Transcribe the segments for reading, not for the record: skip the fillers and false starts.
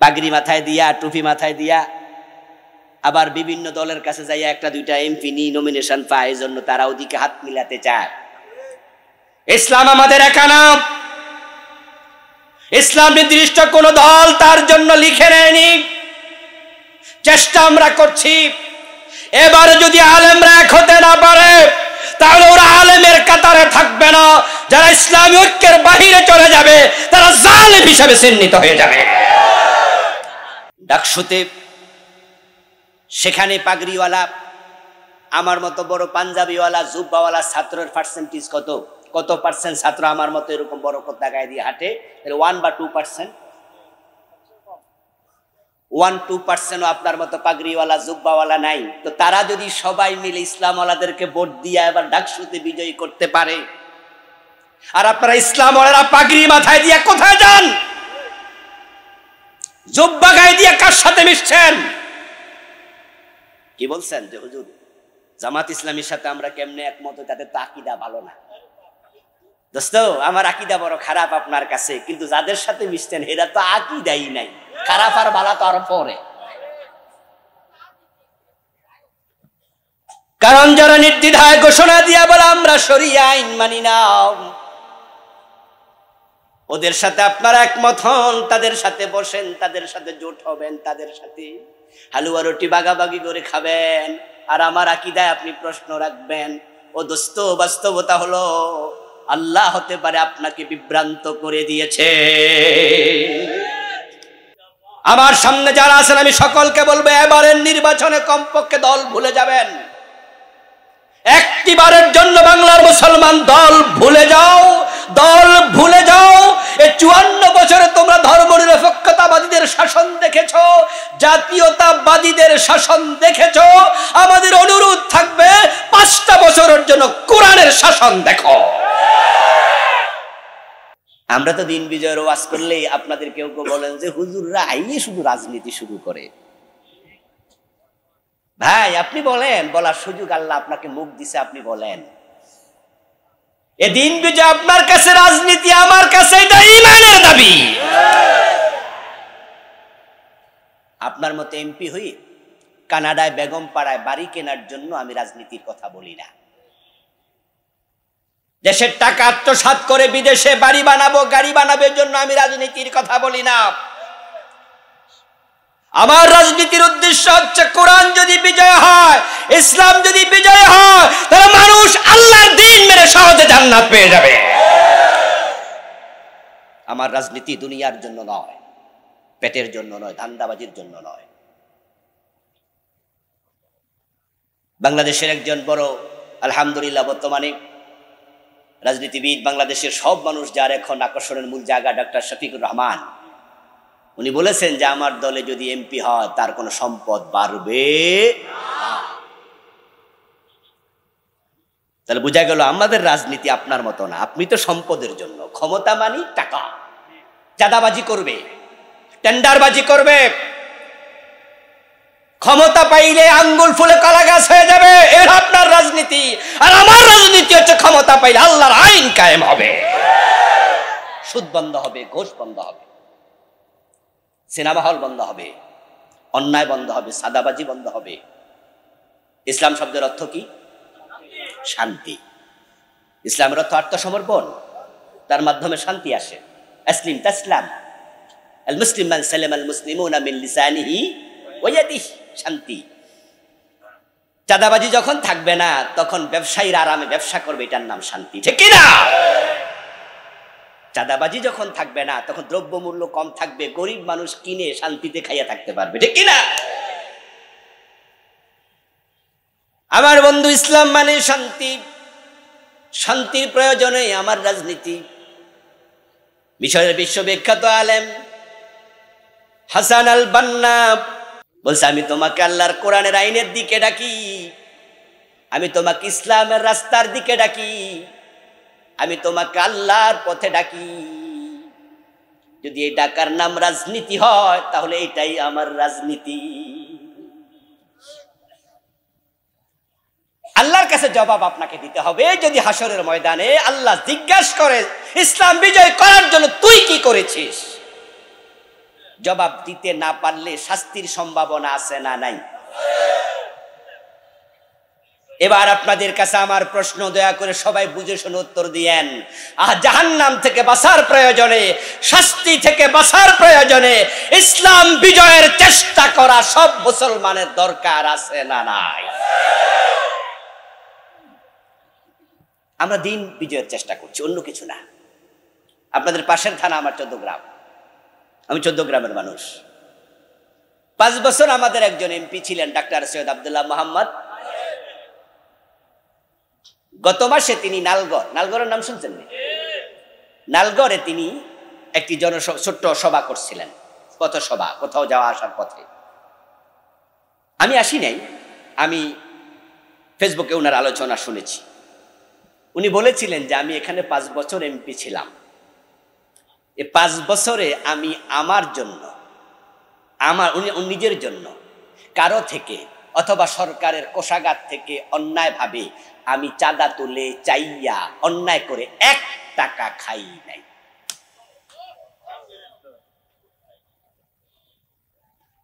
পাগড়ি মাথায় দিয়া, টুপি মাথায় দিয়া, আবার বিভিন্ন দলের কাছে যাইয়া একটা দুইটা এমপি নি নমিনেশন পায়, এই জন্য তারা ওদিকে হাত মিলাতে চায়। ইসলাম আমাদের একা না, ইসলাম নির্দিষ্ট কোন দল তার জন্য লিখে নেয়নি। চেষ্টা আমরা করছি। এবারে যদি আলেমরা এক হতে না পারে তাহলে ওরা আলেমের কাতারে থাকবে না, যারা ইসলামী ঐক্যের বাহিরে চলে যাবে তারা জালেম হিসেবে চিহ্নিত হয়ে যাবে। ডাকসুতে সেখানে পাগড়িওয়ালা, আমার মতো বড় পাঞ্জাবিওয়ালা, জুব্বাওয়ালা ছাত্রের পার্সেন্টেজ কত কত পার্সেন্ট ছাত্র আমার মতো এরকম বড় পর্দা গায়ে দিয়ে হাঁটে? 1 বা 2%? 1-2% আপনার মতো পাগড়িওয়ালা জুব্বাওয়ালা নাই। তো তারা যদি সবাই মিলে ইসলামওয়ালাদেরকে ভোট দিয়ে এবার ডাকসুতে বিজয়ী করতে পারে, আর আপনারা ইসলামওয়ালারা পাগড়ি মাথায় দিয়ে কোথায় যান? জুব্বা গায়ে দিয়ে কার সাথে মিশছেন? কি বলছেন যে হুজুর জামাত ইসলামীর সাথে আমরা কেমনে একমত? তাদের তো আকীদা ভালো না। দোস্ত, আমার আকীদা বড় খারাপ আপনার কাছে, কিন্তু যাদের সাথে মিশছেন এরা তো আকীদাই নাই। খারাপ আর ভালো তো আরো পরে। কারণ যারা নির্দ্বিধায় ঘোষণা দিয়া বলে আমরা শরিয়া আইন মানি না, ওদের সাথে আপনারা একমত হন, তাদের সাথে বসেন, তাদের সাথে জোট হবেন, তাদের সাথে হালুয়া রুটি বাগাবাগি করে খাবেন, আর আমার আকীদায় আপনি প্রশ্ন রাখবেন। ও দোস্ত, বাস্তবতা হলো আল্লাহ হতে পারে আপনাকে বিভ্রান্ত করে দিয়েছে। আমার সামনে যারা আছেন আমি সকলকে বলবো, এবারের নির্বাচনে কমপক্ষে দল ভুলে যাবেন। একটিবারের জন্য বাংলার মুসলমান দল ভুলে যাও, দল ভুলে যাও। এই 54 বছরে তোমরা ধর্মনিরপেক্ষতাবাদীদের শাসন দেখেছো, জাতীয়তাবাদীদের শাসন দেখেছো। আমাদের অনুরোধ থাকবে 5টা বছরের জন্য কোরআনের শাসন দেখো। আমরা তো দিন বিজয়ের ওয়াজ করলেই আপনাদের কেউ কেউ বলেন যে হুজুররা আইয়ে শুধু রাজনীতি শুরু করে। ভাই আপনি বলেন, বলার সুযোগ আল্লাহ আপনাকে মুখ দিছে, আপনি বলেন। এ দিন বিজয় আপনার কাছে রাজনীতি, আমার কাছে এটা ঈমানের দাবি। আপনার মতো এমপি হই কানাডায় বেগম পাড়ায় বাড়ি কেনার জন্য আমি রাজনীতির কথা বলি না। দেশের টাকা আত্মসাৎ করে বিদেশে বাড়ি বানাবো, গাড়ি বানাবার জন্য আমি রাজনীতির কথা বলি না। আমার রাজনীতির উদ্দেশ্য হচ্ছে কোরআন যদি বিজয় হয়, ইসলাম যদি বিজয় হয়, তাহলে মানুষ আল্লাহর দ্বীন মেনে সহজে জান্নাত পেয়ে যাবে। আমার রাজনীতি দুনিয়ার জন্য নয়, পেটের জন্য নয়, ধান্দাবাজির জন্য নয়। বাংলাদেশের একজন বড় আলহামদুলিল্লাহ বর্তমানে রাজনীতিবিদ, বাংলাদেশের সব মানুষ যার এখন আকর্ষণের মূল জায়গা, ডক্টর শফিকুর রহমান, উনি বলেছেন যে আমার দলে যদি এমপি হয় তার কোনো সম্পদ বাড়বে। তাহলে বোঝা গেল আমাদের রাজনীতি আপনার মতো না। আপনি তো সম্পদের জন্য, ক্ষমতা মানি টাকা, চাঁদাবাজি করবে, টেন্ডারবাজি করবে, ক্ষমতা পাইলে আঙ্গুল ফুলে কলা গাছ হয়ে যাবে, এর আপনার রাজনীতি। আর আমার রাজনীতি হচ্ছে ক্ষমতা পাইলে আল্লাহর আইন কায়েম হবে, সুদ বন্ধ হবে, ঘুষ বন্ধ হবে, সিনেমা হল বন্ধ হবে, অন্যায় বন্ধ হবে, সাদাবাজি বন্ধ হবে। ইসলাম শব্দের অর্থ কি? শান্তি। ইসলামের অর্থ আত্মসমর্পণ, তার মাধ্যমে শান্তি আসে। আসলিম তাসলাম, আল মুসলিম মান সালাম আল মুসলিমুনা মিন লিসানিহি ওয়া ইয়াদিহি, শান্তি। চাঁদাবাজি যখন থাকবে না তখন ব্যবসায়ীরা আরামে ব্যবসা করবে, এটার নাম শান্তি, ঠিক কি না? চাঁদাবাজি যখন থাকবে না তখন দ্রব্যমূল্য কম থাকবে, গরিব মানুষ কিনে শান্তিতে খাইয়া থাকতে পারবে, ঠিক কিনা? আমার বন্ধু, ইসলাম মানে শান্তি। শান্তির প্রয়োজনে আমার রাজনীতি। মিশরের বিশ্ববিখ্যাত আলেম হাসান আল বান্না বলছে, আমি তোমাকে আল্লাহর কোরআনের আইনের দিকে ডাকি, আমি তোমাকে ইসলামের রাস্তার দিকে ডাকি, আমি তোমাকে আল্লাহর পথে ডাকি। যদি এই ডাকার নাম রাজনীতি হয় তাহলে এটাই আমার রাজনীতি। আল্লাহর কাছে জবাব আপনাকে দিতে হবে। যদি হাসরের ময়দানে আল্লাহ জিজ্ঞাসা করে ইসলাম বিজয় করার জন্য তুই কি করেছিস, জবাব দিতে না পারলে শাস্তির সম্ভাবনা আছে না নাই? এবার আপনাদের কাছে আমার প্রশ্ন, দয়া করে সবাই বুঝে শুনে উত্তর দিয়েন। জাহান্নাম থেকে বাঁচার প্রয়োজনে, শাস্তি থেকে বাঁচার প্রয়োজনে ইসলাম বিজয়ের চেষ্টা করা সব মুসলমানের দরকার আছে না নাই? আমরা দিন বিজয়ের চেষ্টা করছি, অন্য কিছু না। আপনাদের পাশের থানা আমার 14 গ্রাম, আমি 14 গ্রামের মানুষ। 5 বছর আমাদের একজন এমপি ছিলেন ডাক্তার সৈয়দ আব্দুল্লাহ মোহাম্মদ। গত মাসে তিনি নালগড়ের নাম শুনছেন? নালগড়ে তিনি একটি ছোট্ট সভা করছিলেন, পথসভা, কোথাও যাওয়া আসার পথে। আমি আসি নাই, আমি ফেসবুকে ওনার আলোচনা শুনেছি। উনি বলেছিলেন যে আমি এখানে 5 বছর এমপি ছিলাম। এই 5 বছরে আমি আমার জন্য, উনি নিজের জন্য কারো থেকে অথবা সরকারের কোষাগার থেকে অন্যায়ভাবে আমি চাঁদা তুলে চাইয়া অন্যায় করে 1 টাকা খাই নাই।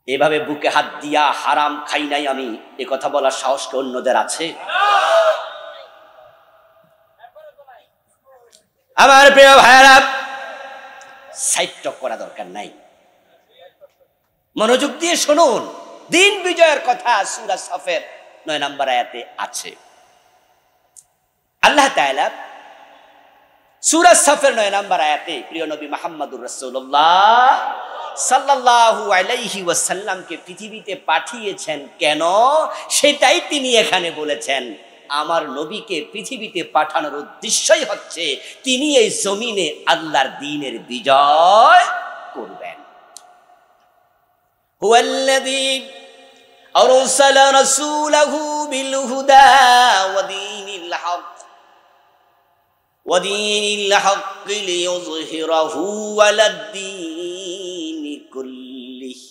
এভাবে বুকে হাত দিয়া হারাম খাই নাই আমি, এ কথা বলার সাহস কি অন্যদের আছে? আমার প্রিয় ভাইয়েরা, সাইড টক করা দরকার নাই, মনোযোগ দিয়ে শুনুন। দিন বিজয়ের কথা সূরা সফের 9 নম্বর আয়াতে আছে। আল্লাহ তাআলা সূরা সফের 9 নম্বর আয়াতে প্রিয় নবী মুহাম্মদুর রাসূলুল্লাহ সাল্লাল্লাহু আলাইহি ওয়াসাল্লামকে পৃথিবীতে পাঠিয়েছেন কেন, সেটাই তিনি এখানে বলেছেন। আমার নবীকে পৃথিবীতে পাঠানোর উদ্দেশ্যই হচ্ছে তিনি এই জমিনে আল্লাহর দ্বীনের বিজয় করবেন। হুয়াল্লাযী আরসালা রাসূলাহু বিল হুদা ওয়া দীনিল হক লিইয়ুযহিরাহু আলাদ দীনি কুল্লিহি।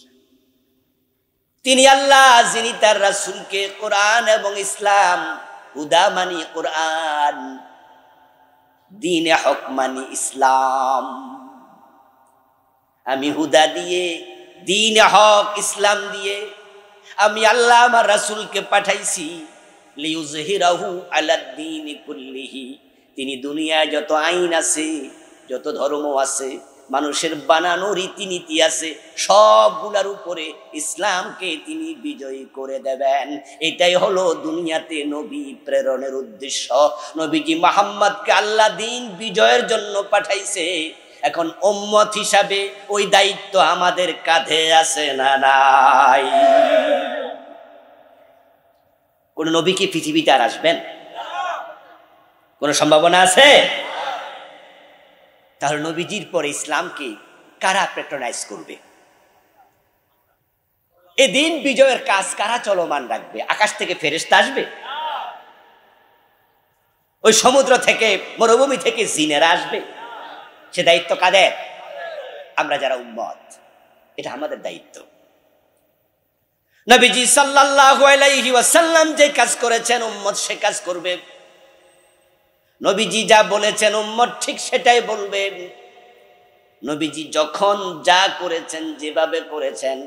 তিনি আল্লাহ, যিনি তার রাসূলকে কোরআন এবং ইসলাম, হুদা মানি কোরআন, দ্বীনে হক মানি ইসলাম। আমি হুদা দিয়ে, দ্বীনে হক ইসলাম দিয়ে আমি আল্লাহ আমার রাসূলকে পাঠাইছি। লিইয়ুযহিরাহু আলাদ দীনি কুল্লিহি, তিনি দুনিয়ায় যত আইন আছে, যত ধর্ম আছে, মানুষের বানানো রীতিনীতি আছে, সবগুলার উপরে ইসলামকে তিনি বিজয়ী করে দেবেন। এটাই হলো দুনিয়াতে নবী প্রেরণের উদ্দেশ্য। নবীজি মুহাম্মদকে আল্লাহ দ্বীন বিজয়ের জন্য পাঠাইছে। এখন উম্মত হিসাবে ওই দায়িত্ব আমাদের কাঁধে আছে না নাই? কোন নবী কি পৃথিবীতে আর আসবেন? কোন সম্ভাবনা আছে? তাহলে নবীজির পরে ইসলামকে কারা প্যাট্রোনাইজ করবে? এই দিন বিজয়ের কাজ কারা চলমান রাখবে? আকাশ থেকে ফেরেশতা আসবে? ওই সমুদ্র থেকে, মরুভূমি থেকে জিনেরা আসবে? সে দায়িত্ব কাদের? আমরা যারা উম্মত, এটা আমাদের দায়িত্ব। নবীজি সাল্লাল্লাহু আলাইহি ওয়াসাল্লাম যে কাজ করেছেন, উম্মত সে কাজ করবে। নবীজি যা বলেছেন উম্মত ঠিক সেটাই বলবে। নবীজি যখন যা করেছেন, যেভাবে করেছেন,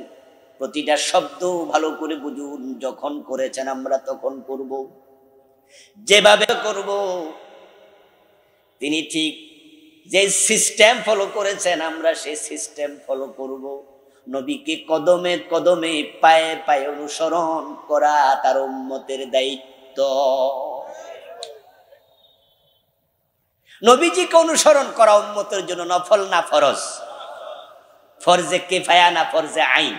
প্রতিটা শব্দ ভালো করে বুঝুন। যখন করেছেন আমরা তখন করব, যেভাবে করব। তিনি ঠিক যে সিস্টেম ফলো করেছেন আমরা সেই সিস্টেম ফলো করব। নবীকে কদমে কদমে, পায়ে পায়ে অনুসরণ করা তার উম্মতের দায়িত্ব। নবীজিকে অনুসরণ করা উম্মতের জন্য নফল না ফরজ? ফরজে কিফায়া না ফরজে আইন?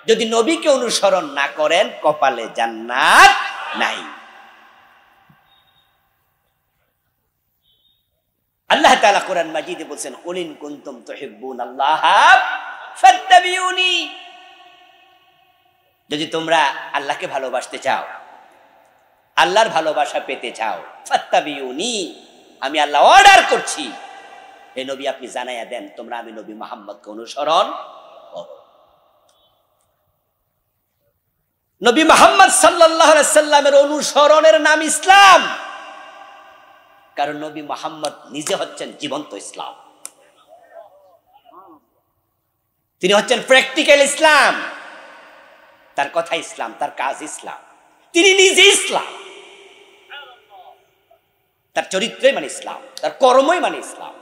যদি নবীকে অনুসরণ না করেন কপালে জান্নাত নাই। আল্লাহ তাআলা কোরআন মাজিদে বলেন, কুল ইন কুনতুম তুহিব্বুনাল্লাহ ফাত্তাবিউনি। যদি তোমরা আল্লাহকে ভালোবাসতে চাও, আল্লাহর ভালোবাসা পেতে চাও, ফাত্তাবিউনি, আমি আল্লাহ অর্ডার করছি, হে নবী আপনি জানাইয়া দেন তোমরা আমি নবী মুহাম্মদকে অনুসরণ করো। নবী মুহাম্মদ সাল্লাল্লাহু আলাইহি সাল্লামের অনুসরণের নাম ইসলাম। কারণ নবী মুহাম্মদ নিজে হচ্ছেন জীবন্ত ইসলাম। তিনি হচ্ছেন প্র্যাকটিক্যাল ইসলাম। তার কথা ইসলাম, তার কাজ ইসলাম, তিনি নিজে ইসলাম, তার চরিত্রই মানে ইসলাম, তার কর্মই মানে ইসলাম।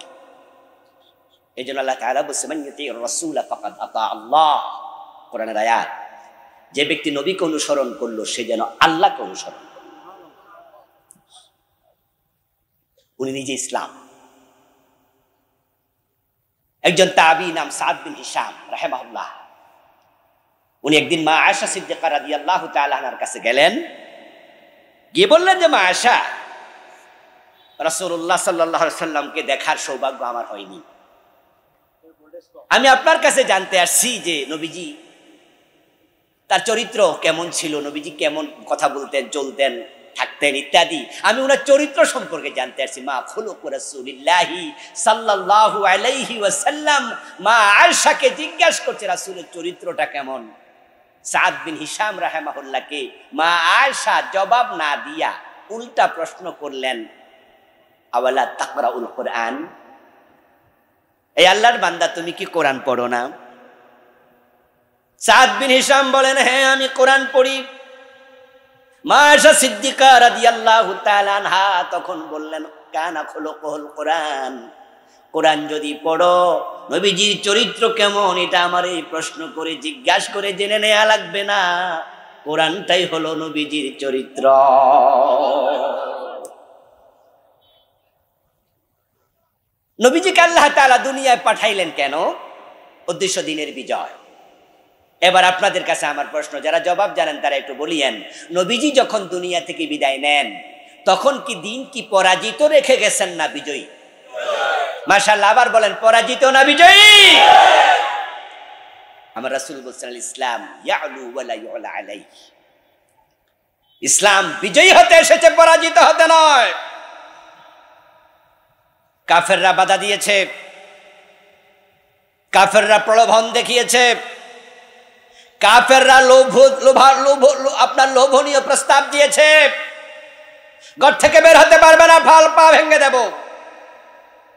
এই জন্য আল্লাহ তাআলা বলছে মান ইউতিউর রাসূলা ফাকাদ আতা আল্লাহ, কোরআনের আয়াত। যে ব্যক্তি নবীকে অনুসরণ করলো সে যেন আল্লাহকে অনুসরণ করলো। উনি নিজে ইসলাম। একজন তাবী নাম সাদ বিন হিশাম রাহিমাহুল্লাহ, উনি একদিন মা আয়েশা সিদ্দিকা রাদিয়াল্লাহু তাআলা আনহার কাছে গেলেন, গিয়ে বললেন যে মা আয়েশা, রাসূলুল্লাহ সাল্লাল্লাহু আলাইহি ওয়াসাল্লামকে দেখার সৌভাগ্য আমার হয়নি। আমি আপনার কাছে জানতে আসছি যে নবীজি তার চরিত্র কেমন ছিল, নবীজি কেমন কথা বলতেন, চলতেন, থাকতেন ইত্যাদি। আমি ওনার চরিত্র সম্পর্কে জানতে আসছি। মা খুলুক রাসূলিল্লাহি সাল্লাল্লাহু আলাইহি ওয়াসাল্লাম মা আয়েশাকে জিজ্ঞাসা করছে রাসূলের চরিত্রটা কেমন। সাদ বিন হিশাম রাহিমাহুল্লাহকে মা আয়েশা জবাব না দিয়া উল্টা প্রশ্ন করলেন, আওয়ালা তাকরাউল কোরআন, এই আল্লাহর বান্দা তুমি কি কোরআন পড়ো না? সাদ বিন হিশাম বলেন, হ্যাঁ আমি কোরআন পড়ি। মা আয়েশা সিদ্দিকা রাদিয়াল্লাহু তাআলা আনহা তখন বললেন, কানা খুলুকুল কোরআন, কোরআন যদি পড়ো নবীজির চরিত্র কেমন এটা আমার এই প্রশ্ন করে জিজ্ঞাসা করে জেনে নেওয়া লাগবে না, কোরআনটাই হলো নবীজির চরিত্র। নবীজিকে আল্লাহ তাআলা দুনিয়ায় পাঠাইলেন কেন? উদ্দেশ্য দিনের বিজয়। এবার আপনাদের কাছে আমার প্রশ্ন, যারা জবাব জানেন তারা একটু বলিয়েন, নবীজি যখন দুনিয়া থেকে বিদায় নেন তখন কি দিন কি পরাজিত রেখে গেছেন না বিজয়ী? মাশাআল্লাহ, আবার বলেন পরাজিত না বিজয়ী? আমার রাসূল বলেছেন ইসলাম ইয়ালু ওয়া লা ইউলা আলাইহি, ইসলাম বিজয়ী হতে এসেছে, পরাজিত হতে নয়। কাফেররা বাধা দিয়েছে, কাফেররা প্রলোভন দেখিয়েছে, কাফেররা আপনার লোভনীয় প্রস্তাব দিয়েছে, ঘর থেকে বের হতে পারবে না, পা ভেঙে দেব,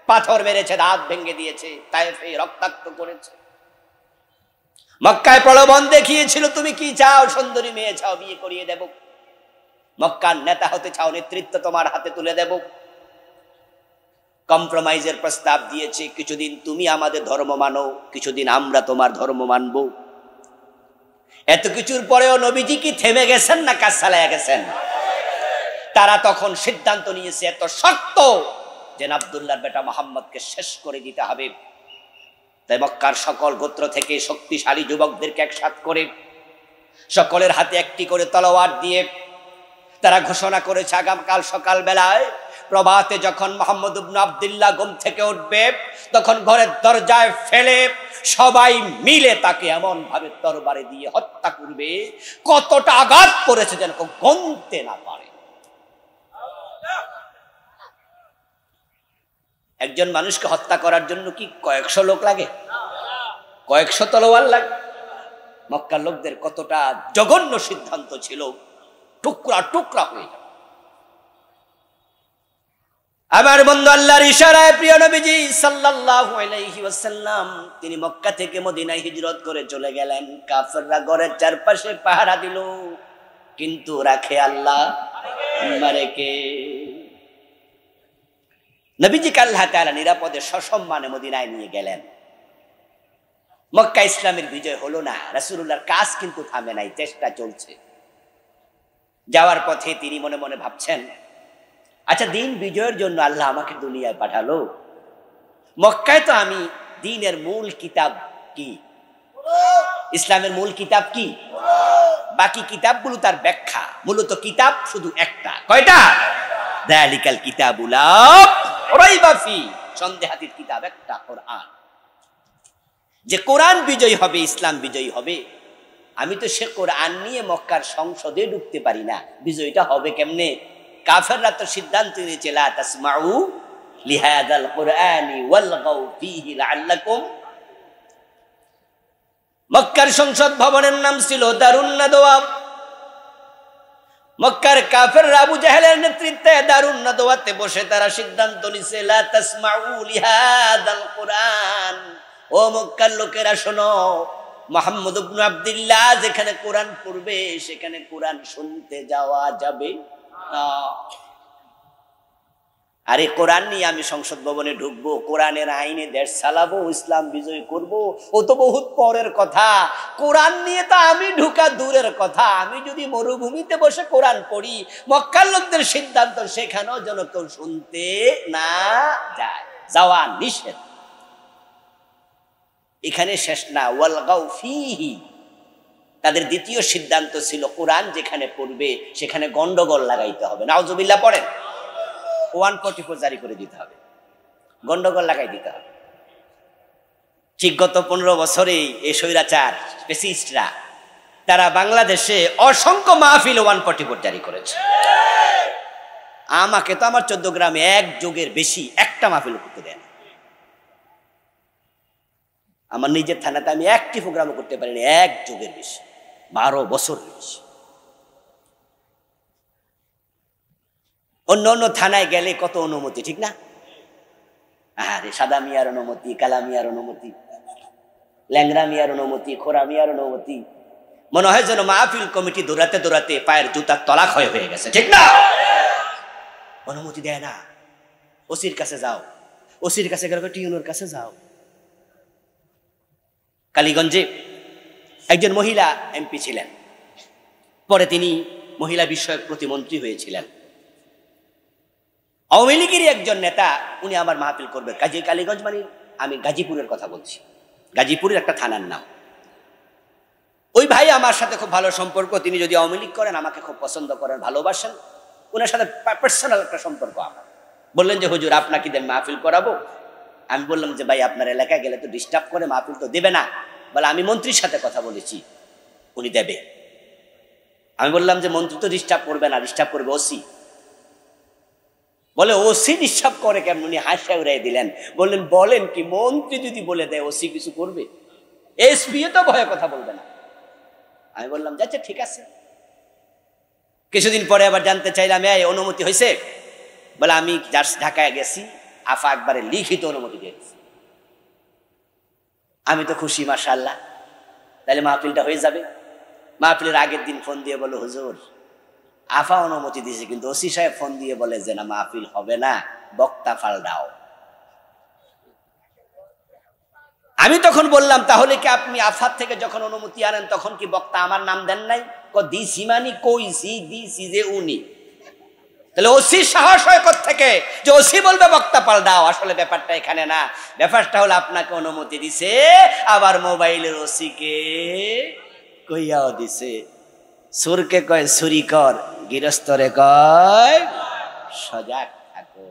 পাথর মেরেছে, দাঁত ভেঙে দিয়েছে, তায়েফে রক্তাক্ত করেছে। মক্কায় প্রলোভন দেখিয়েছিল, তুমি কি চাও? সুন্দরী মেয়ে চাও, বিয়ে করিয়ে দেব। মক্কার নেতা হতে চাও, নেতৃত্ব তোমার হাতে তুলে দেব। কম্প্রোমাইজের প্রস্তাব দিয়েছে, কিছুদিন তুমি আমাদের ধর্ম মানো, কিছুদিন আমরা তোমার ধর্ম মানব। এত কিছুর পরেও নবীজি কি থেমে গেছেন না কাজ চালায়া গেছেন? তারা তখন সিদ্ধান্ত নিয়েছে এত শক্ত যে আব্দুল্লাহর বেটা মুহাম্মদকে শেষ করে দিতে হবে। তাই মক্কার সকল গোত্র থেকে শক্তিশালী যুবকদেরকে একসাথ করে সকলের হাতে একটি করে তলোয়ার দিয়ে তারা ঘোষণা করেছে, আগামীকাল সকাল বেলায় প্রভাতে যখন মুহাম্মদ ইবনে আব্দুল্লাহ ঘুম থেকে উঠবে তখন ঘরের দরজায় ফেলে সবাই মিলে তাকে এমন ভাবে তরবারি দিয়ে হত্যা করবে, কতটা আঘাত করেছে যেন কেউ গুনতে না পারে। একজন মানুষকে হত্যা করার জন্য কি কয়েকশো লোক লাগে? কয়েকশো তলোয়ার লাগে? মক্কার লোকদের কতটা জঘন্য সিদ্ধান্ত ছিল, টুকরা টুকরা হয়ে যাবে। আমার বন্ধু আল্লাহর ইশারায় প্রিয় নবীজি সাল্লাল্লাহু আলাইহি ওয়াসাল্লাম তিনি মক্কা থেকে মদিনায় হিজরত করে চলে গেলেন। কাফেররা ঘরের চারপাশে পাহারা দিল, কিন্তু রাখে আল্লাহ, মারে কে? নবীজিকে আল্লাহ তাআলা নিরাপদে সসম্মানে মদিনায় নিয়ে গেলেন। মক্কা ইসলামের বিজয় হলো না, রাসূলুল্লাহর কাজ কিন্তু থামে নাই, চেষ্টা চলছে। যাওয়ার পথে তিনি মনে মনে ভাবছেন, আচ্ছা দিন বিজয়ের জন্য আল্লাহ আমাকে দুনিয়ায় পাঠালো, মক্কায় তো আমি দ্বীনের মূল কিতাব কি, ইসলামের মূল কিতাব কি, বাকি কিতাবগুলো তার ব্যাখ্যা। মূলত কিতাব শুধু একটা, কয়টা? যালিকাল কিতাবুল লা রাইবা ফি, সন্দেহাতীত কিতাব একটা, কোরআন। যে কোরআন বিজয়ী হবে, ইসলাম বিজয়ী হবে, আমি তো সে কোরআন নিয়ে মক্কার সংসদে ঢুকতে পারি না, বিজয়ীটা হবে কেমনে? কাফেররা তো সিদ্ধান্ত নিয়েছে লা তাসমাউ লিহাদাল কুরআনি ওয়ালগাউ ফীহি লাআল্লাকুম। মক্কার সংসদ ভবনের নাম ছিল দারুন নাদওয়া। মক্কার কাফেররা আবু জাহেলের নেতৃত্বে দারুন নাদওয়াতে বসে তারা সিদ্ধান্ত নিয়েছে লা তাসমাউ লিহাদাল কুরআন, ও মক্কার লোকেরা শোনো, মুহাম্মদ ইবনে আব্দুল্লাহ যেখানে কোরআন পড়বে সেখানে কোরআন শুনতে যাওয়া যাবে না। আরে কোরআন নিয়ে আমি সংসদ ভবনে ঢুকবো, কোরআনের আইনে দেশ চালাবো, ইসলাম বিজয় করব, ও তো বহুত পরের কথা। কোরআন নিয়ে তো আমি ঢুকা দূরের কথা। আমি যদি মরুভূমিতে বসে কোরআন পড়ি, মক্কার লোকদের সিদ্ধান্ত সেখানেও যেন কেউ শুনতে না যায়, যাওয়া নিষেধ। এখানে শেষ না, ওয়ালগাউ ফিহি। তাদের দ্বিতীয় সিদ্ধান্ত ছিল কোরআন যেখানে পড়বে সেখানে গন্ডগোল লাগাইতে হবে। নাউজুবিল্লাহ পড়েন, 144 জারি করে দিতে হবে, গন্ডগোল লাগাই দিতে হবে। ঠিক গত 15 বছরে এই স্বৈরাচার ফ্যাসিস্টরা তারা বাংলাদেশে অসংখ্য মাহফিল 144 জারি করেছে। আমাকে তো আমার 14 গ্রামে এক যুগের বেশি একটা মাহফিল করতে দেয় না। আমার নিজের থানাতে আমি একটি প্রোগ্রামও করতে পারিনি এক যুগের বেশি, 12 বছর বেশি। অন্য অন্য থানায় গেলে কত অনুমতি, ঠিক না? আরে সাদা মিয়ার অনুমতি, কালা মিয়ার অনুমতি, ল্যাংরা মিয়ার অনুমতি, খোরা মিয়ার অনুমতি। মনে হয় যেন মাহফিল কমিটি দৌড়াতে দৌড়াতে পায়ের জুতার তলা ক্ষয় হয়ে গেছে, ঠিক না? অনুমতি দেয় না। ওসির কাছে যাও, ওসির কাছে গেলে টিউনোর কাছে যাও। কালীগঞ্জে একজন মহিলা এমপি ছিলেন, পরে তিনি মহিলা বিষয়ক প্রতিমন্ত্রী হয়েছিলেন। আওয়ামী লীগেরই একজন নেতা, উনি আমার মাহফিল করবেন। কালীগঞ্জ মানে আমি গাজীপুরের কথা বলছি, গাজীপুরের একটা থানার নাম। ওই ভাই আমার সাথে খুব ভালো সম্পর্ক। তিনি যদি আওয়ামী লীগ করেন আমাকে খুব পছন্দ করেন, ভালোবাসেন। ওনার সাথে পার্সোনাল একটা সম্পর্ক আমার। বললেন যে হুজুর আপনাকে দেন মাহফিল করাবো। আমি বললাম যে ভাই আপনার এলাকায় গেলে তো ডিস্টার্ব করে, মাহফিল তো দেবে না। বলে আমি মন্ত্রীর সাথে কথা বলেছি, উনি দেবে। আমি বললাম যে মন্ত্রী তো ডিস্টার্ব করবে না, ডিস্টার্ব করবে ওসি। বলে ওসি ডিস্টার্ব করে কেমন? উনি হাসা উড়াই দিলেন, বললেন বলেন কি, মন্ত্রী যদি বলে দেয় ওসি কিছু করবে? এসপি তো ভয়ে কথা বলবে না। আমি বললাম যাচ্ছে ঠিক আছে। কিছুদিন পরে আবার জানতে চাইলাম এই অনুমতি হয়েছে? বলে আমি ঢাকায় গেছি, আফা একবারে লিখিত অনুমতি দিয়েছি। আমি তো খুশি, মাশাআল্লাহ, তাহলে মাহফিলটা হয়ে যাবে। মাহফিলের আগের দিন ফোন দিয়ে বলো হুজুর আফা অনুমতি দিয়েছে, কিন্তু ওসি সাহেব ফোন দিয়ে বলে যে না মাহফিল হবে না, বক্তা ফালদাও। আমি তখন বললাম তাহলে কি আপনি আফার থেকে যখন অনুমতি আনেন তখন কি বক্তা আমার নাম দেন নাই? দিছি মানে কইছি, দিছি যে উনি। তাহলে ওসি সাহস হয় কোত্থেকে যে ওসি বলবে বক্তা পাল্টাও? আসলে ব্যাপারটা এখানে না, ব্যাপারটা হলো আপনাকে অনুমতি দিছে, আবার মোবাইলের ওসিকে কইয়াও দিছে। সুরকে কয় সুরি কর, গৃহস্থরে কয় সজাগ থাকো।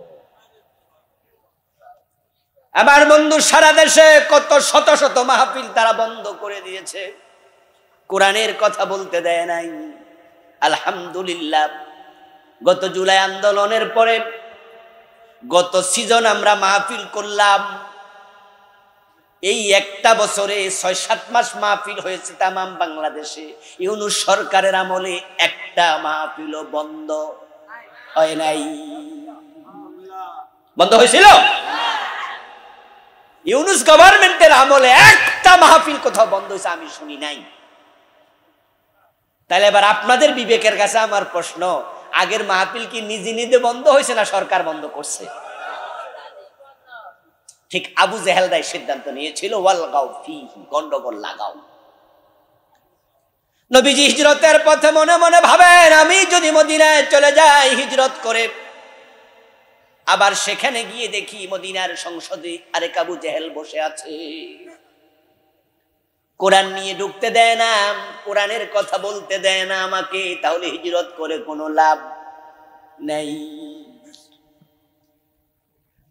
আমার বন্ধু সারা দেশে কত শত শত মাহফিল তারা বন্ধ করে দিয়েছে, কোরআনের কথা বলতে দেয় নাই। আলহামদুলিল্লাহ, গত জুলাই আন্দোলনের পরে গত সিজন আমরা মাহফিল করলাম। এই একটা বছরে 6-7 মাস মাহফিল হয়েছে তামাম বাংলাদেশে। ইউনূস সরকারের আমলে একটা মাহফিলও বন্ধ হয় নাই। বন্ধ হয়েছিল? ইউনূস গভর্নমেন্টের আমলে একটা মাহফিল কোথাও বন্ধ হয়েছে আমি শুনি নাই। তাহলে এবার আপনাদের বিবেকের কাছে আমার প্রশ্ন, আগের মাহফিল কি নিজে নিজে বন্ধ হয়েছে না সরকার বন্ধ করছে? ঠিক আবু জেহেলরাই সিদ্ধান্ত নিয়েছিল ওয়ালগাউ ফিহি, গন্ডগোল লাগাও। নবীজি হিজরতের পথে মনে মনে ভাবেন আমি যদি মদিনায় চলে যাই হিজরত করে, আবার সেখানে গিয়ে দেখি মদিনার সংসদে আরেক আবু জেহেল বসে আছে, কোরআন নিয়ে ঢুকতে দেয় না, কোরআনের কথা বলতে দেয় না আমাকে, তাহলে হিজরত করে কোনো লাভ নেই।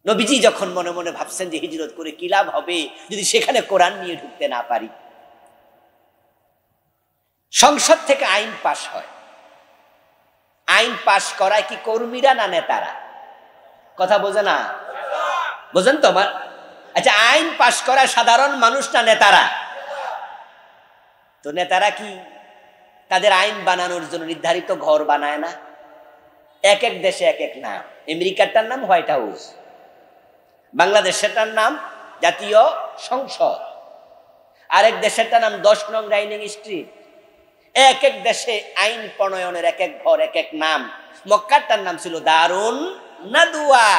নবীজি যখন মনে মনে ভাবছেন যে হিজরত করে কি লাভ হবে যদি সেখানে কোরআন নিয়ে ঢুকতে না পারি, সংসদ থেকে আইন পাশ হয়। আইন পাশ করায় কি কর্মীরা না নেতারা? কথা বোঝে না? বোঝেন তো? আচ্ছা, আইন পাশ করায় সাধারণ মানুষ না নেতারা? তো নেতারা কি তাদের আইন বানানোর জন্য নির্ধারিত ঘর বানায় না? এক এক দেশে এক এক নাম। আমেরিকাটার নাম হোয়াইট হাউস, বাংলাদেশেরটার নাম জাতীয় সংসদ। আরেক দেশেরটা নাম 10 নং ডাইনিং স্ট্রিট। এক এক দেশে আইন প্রণয়নের এক এক ঘর, এক এক নাম। মক্কারটার নাম ছিল দারুন নাদুয়া।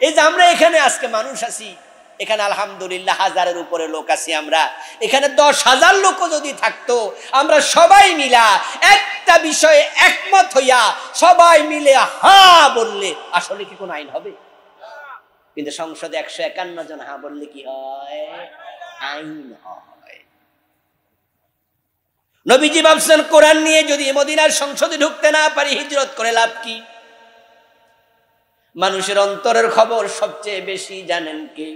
এই যে আমরা এখানে আজকে মানুষ আছি, এখানে আলহামদুলিল্লাহ 1000-এর উপরে লোক আছি আমরা। এখানে 10,000 লোকও যদি থাকতো, আমরা সবাই মিলা একটা বিষয়ে একমত হইয়া সবাই মিলে হা বললে আসলে কি কোনো আইন হবে? কিন্তু সংসদে 151 জন হা বললে কি হয়? আইন হয়। নবীজি ভাবছেন কোরআন নিয়ে যদি মদিনার সংসদে ঢুকতে না পারি, হিজরত করে লাভ কি? মানুষের অন্তরের খবর সবচেয়ে বেশি জানেন কে?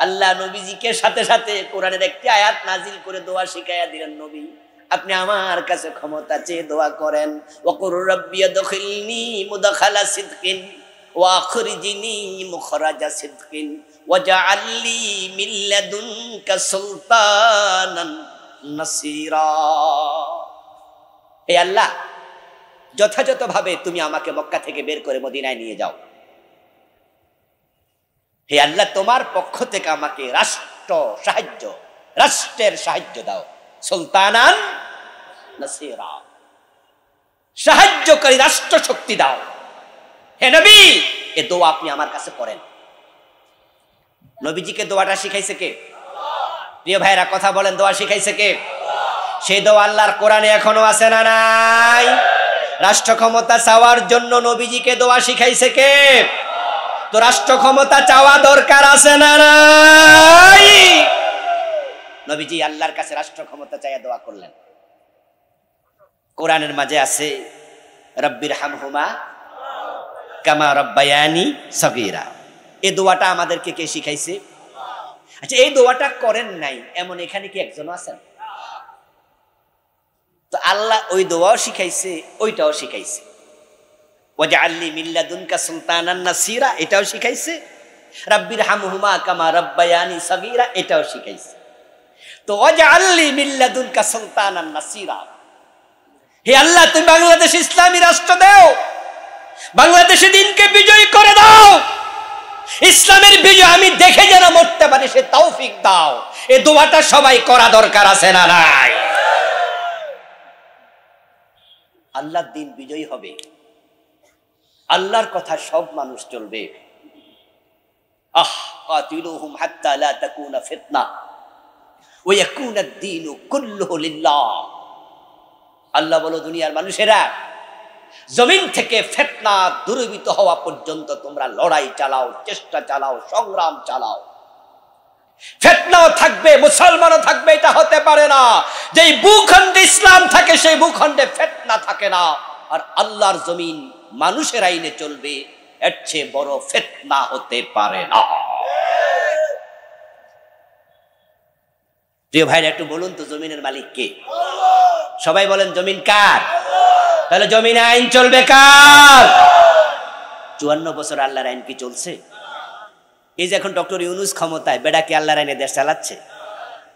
আল্লাহ নবীজিকে সাথে সাথে কোরআনের একটি আয়াত নাজিল করে দোয়া শিখাইয়া দিলেন, নবী আপনি আমার কাছে ক্ষমতা চেয়ে দোয়া করেন, ওয়াকুর রাব্বি আদখিলনি মুদখালা সিদকিন ওয়া আখরিজনি মুখরাজা সিদকিন ওয়াজআল লি মিন লাদুনকা সুলতানান নাসিরা। হে আল্লাহ, যথাযথভাবে তুমি আমাকে মক্কা থেকে বের করে মদিনায় নিয়ে যাও। হে আল্লাহ, তোমার পক্ষ থেকে আমাকে রাষ্ট্রের সাহায্য দাও। সুলতানান নাসিরা, সাহায্যকারী রাষ্ট্র শক্তি দাও। হে নবী, এ দোয়া আপনি আমার কাছে করেন। নবীজিকে দোয়াটা শিখাইছে কে? প্রিয় ভাইরা কথা বলেন, দোয়া শিখাইছে কে? সেই দোয়া আল্লাহর কোরআনে এখনো আছে না নাই? রাষ্ট্র ক্ষমতা চাওয়ার জন্য নবীজিকে দোয়া শিখাইছে কে? তো রাষ্ট্র ক্ষমতা চাওয়া দরকার আছে না নাই? নবীজি আল্লাহর কাছে রাষ্ট্র ক্ষমতা চাইয়া দোয়া করলেন। কোরআনের মাঝে আছে রব্বির হামহুমা কামা রব্বায়ানি সগীরা। এই দোয়াটা আমাদেরকে কে শিখাইছে? আচ্ছা, এই দোয়াটা করেন নাই এমন এখানে কি একজন আছেন? তো আল্লাহ ওই দোয়াও শিখাইছে, ওইটাও শিখাইছে। ওয়াজআল লি মিন লাদুনকা সুলতানান নাসিরা, এটাও শিখাইছে। রাব্বির হামহুমা কামা রব্বায়ানি সগীরা, এটাও শিখাইছে। তো ওয়াজআল লি মিন লাদুনকা সুলতানান নাসিরা, হে আল্লাহ তুমি বাংলাদেশ ইসলামী রাষ্ট্র দাও, বাংলাদেশে দিনকে বিজয় করে দাও, ইসলামের বিজয় আমি দেখে যেন মরতে পারি সে তৌফিক দাও। এই দোয়াটা সবাই করা দরকার আছে না নাই? আল্লাহর দিন বিজয়ী হবে, আল্লাহর কথা সব মানুষ চলবে। কাতিলুহুম হাত্তা লা তাকুনা ফিতনা ওয়া ইয়াকুনা আদ-দীনু কুল্লুহু লিল্লাহ। আল্লাহ বলো, দুনিয়ার মানুষেরা, জমিন থেকে ফিতনা দূরীভূত হওয়া পর্যন্ত তোমরা লড়াই চালাও, চেষ্টা চালাও, সংগ্রাম চালাও। ফিতনাও থাকবে, মুসলমানও থাকবে, এটা হতে পারে না। যেই ভূখণ্ডে ইসলাম থাকে সেই ভূখণ্ডে ফিতনা থাকে না। আর আল্লাহর জমিন মানুষের আইনে চলবে, এর চেয়ে বড় ফিতনা হতে পারে না। প্রিয় ভাইরা, একটু বলুন তো জমিনের মালিক কে? সবাই বলেন, জমিন কার? তাহলে জমিনে আইন চলবে কার? 54 বছর আল্লাহর আইন কি চলছে? এই যে এখন ডক্টর ইউনূস ক্ষমতায়, বেটা কি আল্লাহর আইনে দেশ চালাচ্ছে?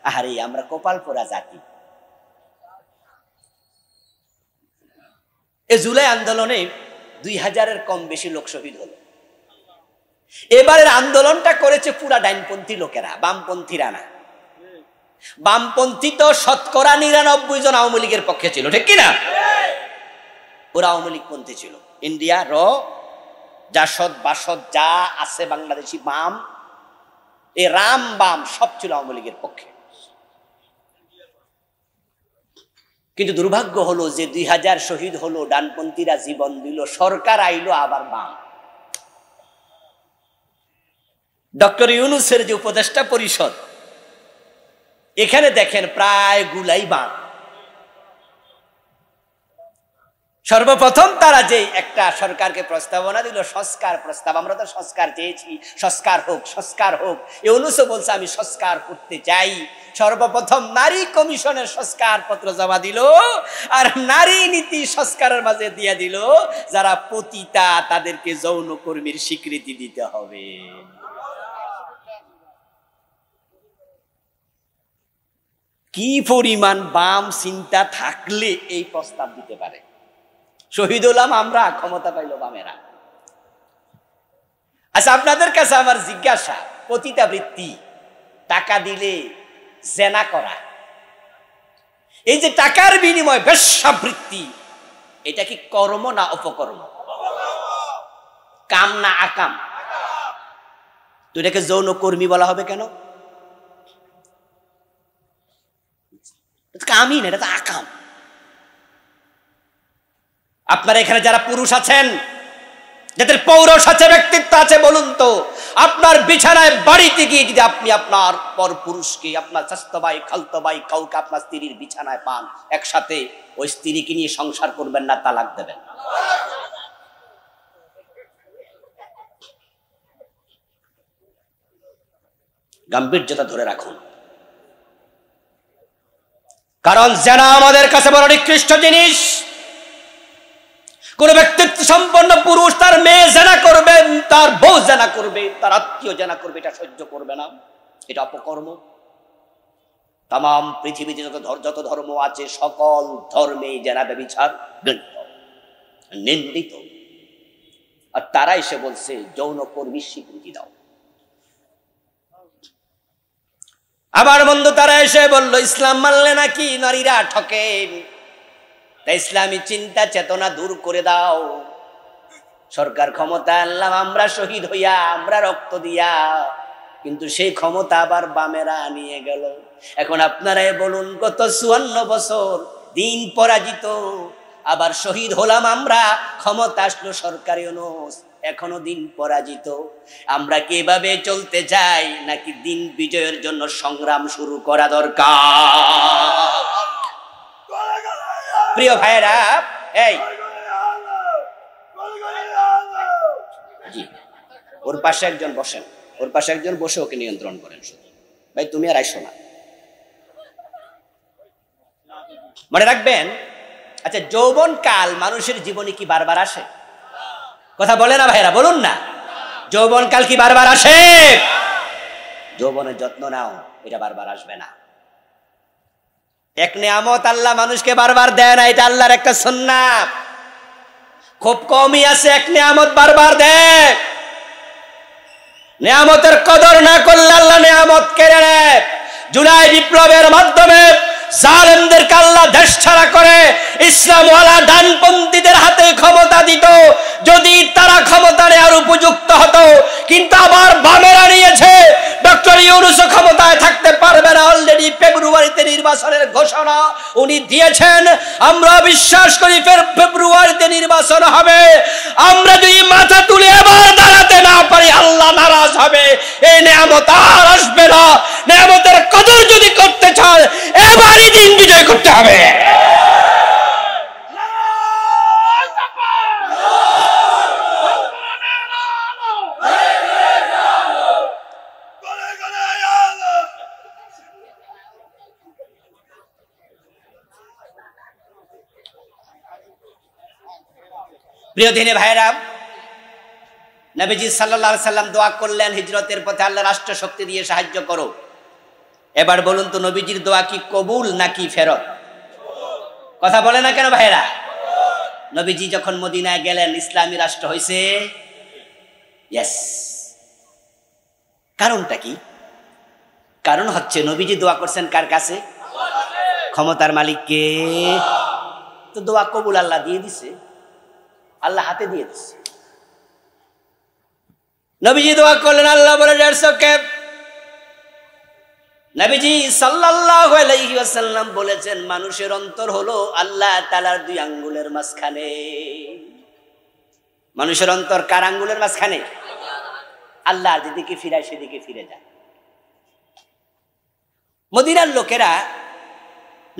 আরে আমরা কপাল পোড়া জাতি। এই জুলাই আন্দোলনে 2000-এর কম বেশি লোক শহীদ হলো। এবারের আন্দোলনটা করেছে পুরা ডাইনপন্থী লোকেরা, বামপন্থীরা না। বামপন্থী তো শতকরা 99 জন আওয়ামী লীগের পক্ষে ছিল, ঠিক কিনা? ওরা আওয়ামী লীগ পন্থী ছিল। ইন্ডিয়া র জাসদ বাসদ যা আছে বাংলাদেশি বাম, এই রাম বাম সব ছিল আওয়ামী লীগের পক্ষে। কিন্তু দুর্ভাগ্য হলো যে 2000 শহীদ হলো, ডানপন্থীরা জীবন দিল, সরকার আইলো আবার বাম। ডক্টর ইউনূসের যে উপদেষ্টা পরিষদ, এখানে দেখেন প্রায় গুলাই বাম। সর্বপ্রথম তারা যে একটা সরকারকে প্রস্তাবনা দিল, সংস্কার প্রস্তাব, আমরা তো সংস্কার চেয়েছি, সংস্কার হোক, সংস্কার হোক। ইউনূসও বলছে আমি সংস্কার করতে চাই। সর্বপ্রথম নারী কমিশনের সংস্কার পত্র জমা দিল, আর নারী নীতি সংস্কারের মাঝে দিয়ে দিল যারা পতিতা তাদেরকে যৌনকর্মীর স্বীকৃতি দিতে হবে। কি পরিমাণ বাম চিন্তা থাকলে এই প্রস্তাব দিতে পারে? শহীদ হলাম আমরা, ক্ষমতা পাইল বামেরা। আচ্ছা, আপনাদের কাছে আমার জিজ্ঞাসা, পতিতাবৃত্তি, টাকা দিলে জেনা করা, এই যে টাকার বিনিময় বেশ্যাবৃত্তি, এটা কি কর্ম না অপকর্ম? কাম না আকাম? তো এটাকে যৌন কর্মী বলা হবে কেন? কামই না, এটা তো আকাম। আপনারা এখানে যারা পুরুষ আছেন, যাদের পৌরষ আছে, ব্যক্তিত্ব আছে, বলুন তো আপনার বিছানায় বাড়িতে গিয়ে যদি আপনি আপনার পর পুরুষকে, আপনার চাচাতো ভাই, খালতো ভাই, কাউকে আপনার স্ত্রীর বিছানায় পান, একসাথে ওই স্ত্রীকে নিয়ে সংসার করবেন না, তালাক দেবেন? গাম্ভীর্যতা ধরে রাখুন, কারণ জেনা আমাদের কাছে বড় নিকৃষ্ট জিনিস। কোন ব্যক্তিত্ব সম্পন্ন পুরুষ তার মেয়ে জেনা করবে, তার বউ জেনা করবে, তার আত্মীয় জেনা করবে, এটা সহ্য করবে না, এটা অপকর্ম। তাম পৃথিবীতে যত ধর্ম আছে সকল ধর্মে জেনা ব্যভিচার নিন্দিত। আর তারা এসে বলছে যৌন কর্মীর স্বীকৃতি দাও। আবার বন্ধু তারা এসে বলল ইসলাম মানলে নাকি নারীরা ঠকে, তাই ইসলামী চিন্তা চেতনা দূর করে দাও। সরকার ক্ষমতা আনলাম আমরা শহীদ হইয়া, আমরা রক্ত দিয়া, কিন্তু সেই ক্ষমতা আবার বামেরা নিয়ে গেল। এখন আপনারাই বলুন, গত 54 বছর দিন পরাজিত, আবার শহীদ হলাম আমরা, ক্ষমতা আসলো সরকারি অনুষ, এখনো দিন পরাজিত। আমরা কি এভাবে চলতে চাই, নাকি দিন বিজয়ের জন্য সংগ্রাম শুরু করা দরকার? প্রিয় ভাইরা, এই জি, ওর পাশে একজন বসেন, ওর পাশে একজন বসে ওকে নিয়ন্ত্রণ করেন। শুধু ভাই তুমি আর আইসো না, মনে রাখবেন। আচ্ছা, যৌবন কাল মানুষের জীবনে কি বারবার আসে? কথা বলে না ভাইরা, বলুন না, যৌবন কাল কি বারবার আসে? যৌবনের যত্ন নাও, এটা বারবার আসবে না। এক নিয়ামত আল্লাহ মানুষকে বারবার দেয় না, এটা আল্লাহর একটা সুন্নাত। খুব কমই আছে এক নিয়ামত বারবার দেয়। নিয়ামতের কদর না করলে আল্লাহ নিয়ামত কেড়ে নেয়। জুলাই বিপ্লবের মাধ্যমে জালেমদেরকে আল্লাহ দেশ ছাড়া করে ইসলামওয়ালা ডানপন্থীদের হাতে ক্ষমতা দিত, যদি তারা ক্ষমতা নেওয়ার উপযুক্ত হতো। কিন্তু আবার বামেরা নিয়েছে, ডক্টর ইউনূস ক্ষমতায় থাকতে পারবে না। অলরেডি ফেব্রুয়ারিতে নির্বাচনের ঘোষণা উনি দিয়েছেন। আমরা বিশ্বাস করি ফেব্রুয়ারিতে নির্বাচন হবে। আমরা যদি মাথা তুলে এবার দাঁড়াতে না পারি, আল্লাহ নারাজ হবে, এই নিয়ামত আর আসবে না। নিয়ামতের কদর যদি করতে চান, এবারই দিন বিজয় করতে হবে। প্রিয় দিনে ভাইরা, নবীজি সাল্লাল্লাহু আলাইহি সাল্লাম দোয়া করলেন, হিজরতের পথে আল্লাহ রাষ্ট্র শক্তি দিয়ে সাহায্য করো। এবার বলুন তো, নবীজির দোয়া কি কবুল নাকি ফেরত? কথা বলে না কেন ভাইরা? নবীজি যখন মদিনায় গেলেন, ইসলামী রাষ্ট্র হয়েছে। ইয়েস। কারণটা কি? কারণ হচ্ছে নবীজি দোয়া করছেন কার কাছে? ক্ষমতার মালিককে। তো দোয়া কবুল আল্লাহ দিয়ে দিছে, আল্লাহ হাতে দিয়ে দিচ্ছে। নবীজি দোয়া করলেন, আল্লাহ বলে নবীজি সাল্লাল্লাহু আলাইহি ওয়াসাল্লাম বলেছেন, মানুষের অন্তর হলো আল্লাহ তাআলার 2 আঙ্গুলের মাঝখানে। মানুষের অন্তর কার আঙ্গুলের মাঝখানে? আল্লাহ যেদিকে ফিরায় সেদিকে ফিরে যায়। মদিনার লোকেরা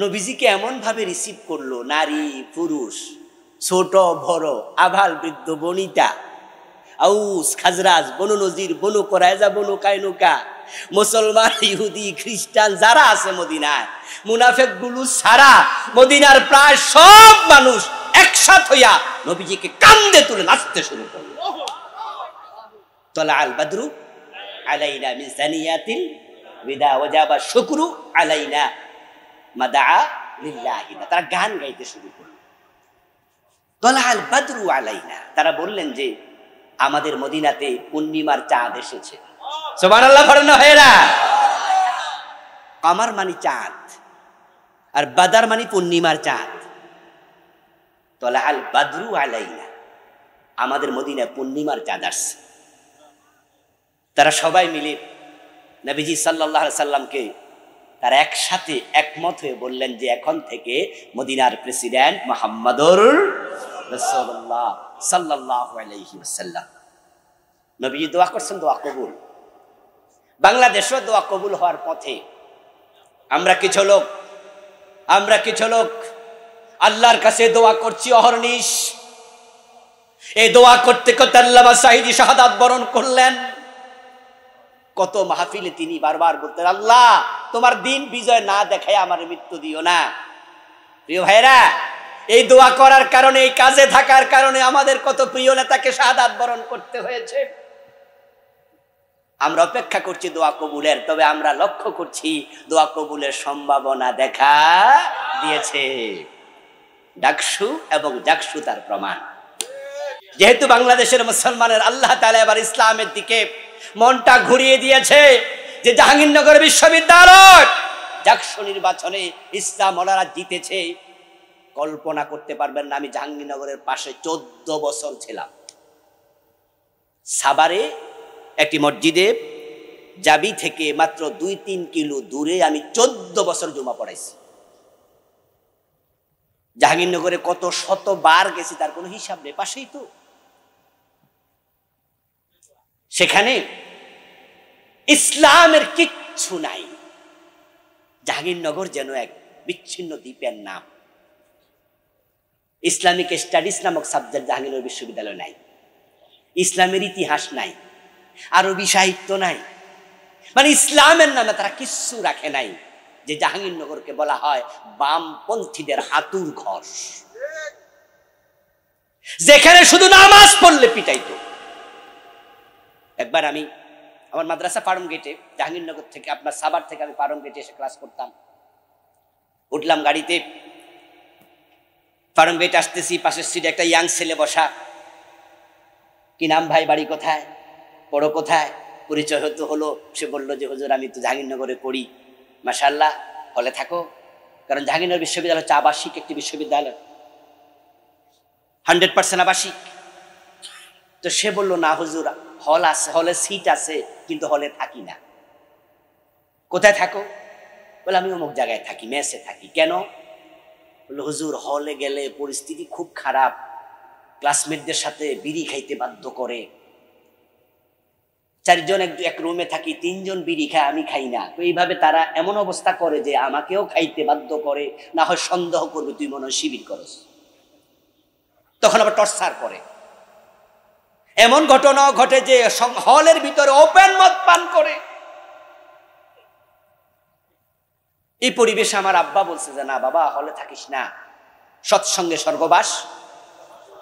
নবীজিকে এমন ভাবে রিসিভ করলো, নারী পুরুষ, ছোট বড়, আবাল বৃদ্ধ বনিতা, আউস খাজরাজ, বনু নজির, বনু কোরাইজা, বনু কায়নুকা, মুসলমান, ইহুদি, খ্রিস্টান যারা আছে মদিনায়, মুনাফিক গুলো সারা মদিনার প্রায় সব মানুষ একসাথ হইয়া নবীজিকে কান্দে তুলে নাচতে শুরু করলো। তালাআল বাদরু আলাইনা মিন সানিয়াতিল বিদা ওয়াজাবা শুকরু আলাইনা মাদা লিল্লাহি। তারা গান গাইতে শুরু করলো, তালাআল বাদরু আলাইনা। তারা বললেন যে আমাদের মদিনাতে পূর্ণিমার চাঁদ এসেছে। সুবহানাল্লাহ পড়েন না ভাইরা? কামার মানে চাঁদ, আর বাদার মানে পূর্ণিমার চাঁদ। তলা আল বাদরু আলাইনা, আমাদের মদিনায় পূর্ণিমার চাঁদ আসছে। তারা সবাই মিলে নবীজি সাল্লাল্লাহু আলাইহি সাল্লামকে তারা একসাথে একমত হয়ে বললেন যে এখন থেকে মদিনার প্রেসিডেন্ট মুহাম্মদুর রাসূলুল্লাহ সাল্লাল্লাহু আলাইহি ওয়াসাল্লাম। নবীজি দোয়া করছেন, দোয়া কবুল। বাংলাদেশও দোয়া কবুল হওয়ার পথে। আমরা কিছু লোক আল্লাহর কাছে দোয়া করছি অহর্নিশ। এই দোয়া করতে করতে আল্লামা সাঈদী শাহাদাত বরণ করলেন। কত মাহফিলে তিনি বারবার বলতেন, আল্লাহ তোমার দিন বিজয় না দেখায় আমার মৃত্যু দিও না। প্রিয় ভাইরা, এই দোয়া করার কারণে, এই কাজে থাকার কারণে আমাদের কত প্রিয় নেতাকে শাহাদাত বরণ করতে হয়েছে। আমরা অপেক্ষা করছি দোয়া কবুলের, তবে আমরা লক্ষ্য করছি দোয়া কবুলের সম্ভাবনা দেখা দিয়েছে। ডাকসু এবং জাকসু তার প্রমাণ। যেহেতু বাংলাদেশের মুসলমানের আল্লাহ তাআলা এবার ইসলামের দিকে মনটা ঘুরিয়ে দিয়েছে, যে জাহাঙ্গীরনগর বিশ্ববিদ্যালয় জাকসু নির্বাচনে ইসলাম ওলারা জিতেছে। কল্পনা করতে পারবেন না, আমি জাহাঙ্গীরনগরের পাশে 14 বছর ছিলাম। সাভারে একটি মসজিদে জাবি থেকে মাত্র 2-3 কিলো দূরে আমি 14 বছর জুমা পড়াইছি। জাহাঙ্গীরনগরে কত শতবার গেছি তার কোনো হিসাব নেই, পাশেই তো। সেখানে ইসলামের কিচ্ছু নাই। জাহাঙ্গীরনগর যেন এক বিচ্ছিন্ন দ্বীপের নাম। ইসলামিক স্টাডিজ নামক সাবজেক্ট জাহাঙ্গীরনগর বিশ্ববিদ্যালয় নাই। ইসলামের ইতিহাস নাই, আরবি সাহিত্য নাই, মানে ইসলামের নামে তারা কিচ্ছু রাখে নাই। যে জাহাঙ্গীরনগরকে বলা হয় বামপন্থীদের হাতুর ঘর, যেখানে শুধু নামাজ পড়লে পিটাইতো। একবার আমি আমার মাদ্রাসা ফার্ম গেটে, জাহাঙ্গীরনগর থেকে আপনার সাভার থেকে আমি ফার্ম গেটে এসে ক্লাস করতাম। উঠলাম গাড়িতে, ফার্ম গেটে আসতেছি, পাশের সিটে একটা ইয়াং ছেলে বসা। কি নাম ভাই, বাড়ি কোথায়, পড়ো কোথায়? পরিচয় হলো। সে বলল যে হুজুর আমি তো জাহাঙ্গীরনগরে পড়ি। মাশাআল্লাহ, হলে থাকো? কারণ জাহাঙ্গীরনগর বিশ্ববিদ্যালয় হচ্ছে আবাসিক একটি বিশ্ববিদ্যালয়, 100% আবাসিক। তো সে বলল না হুজুর, হল আছে, হলে সিট আছে, কিন্তু হলে থাকি না। কোথায় থাকো? বলে আমি অমুক জায়গায় থাকি, মেসে থাকি। কেন? বললো হুজুর হলে গেলে পরিস্থিতি খুব খারাপ, ক্লাসমেটদের সাথে বিড়ি খাইতে বাধ্য করে। 4 জন এক রুমে থাকি, 3 জন বিড়ি খায়, আমি খাই না। তো এইভাবে তারা এমন অবস্থা করে যে আমাকেও খাইতে বাধ্য করে, না হয় সন্দেহ করবে তুই মনে হয় শিবির করস, তখন আবার টর্চার করে। এমন ঘটনাও ঘটে যে হলের ভিতরে ওপেন মদ পান করে। এই পরিবেশে আমার আব্বা বলছে যে না বাবা, হলে থাকিস না, সৎসঙ্গে স্বর্গবাস,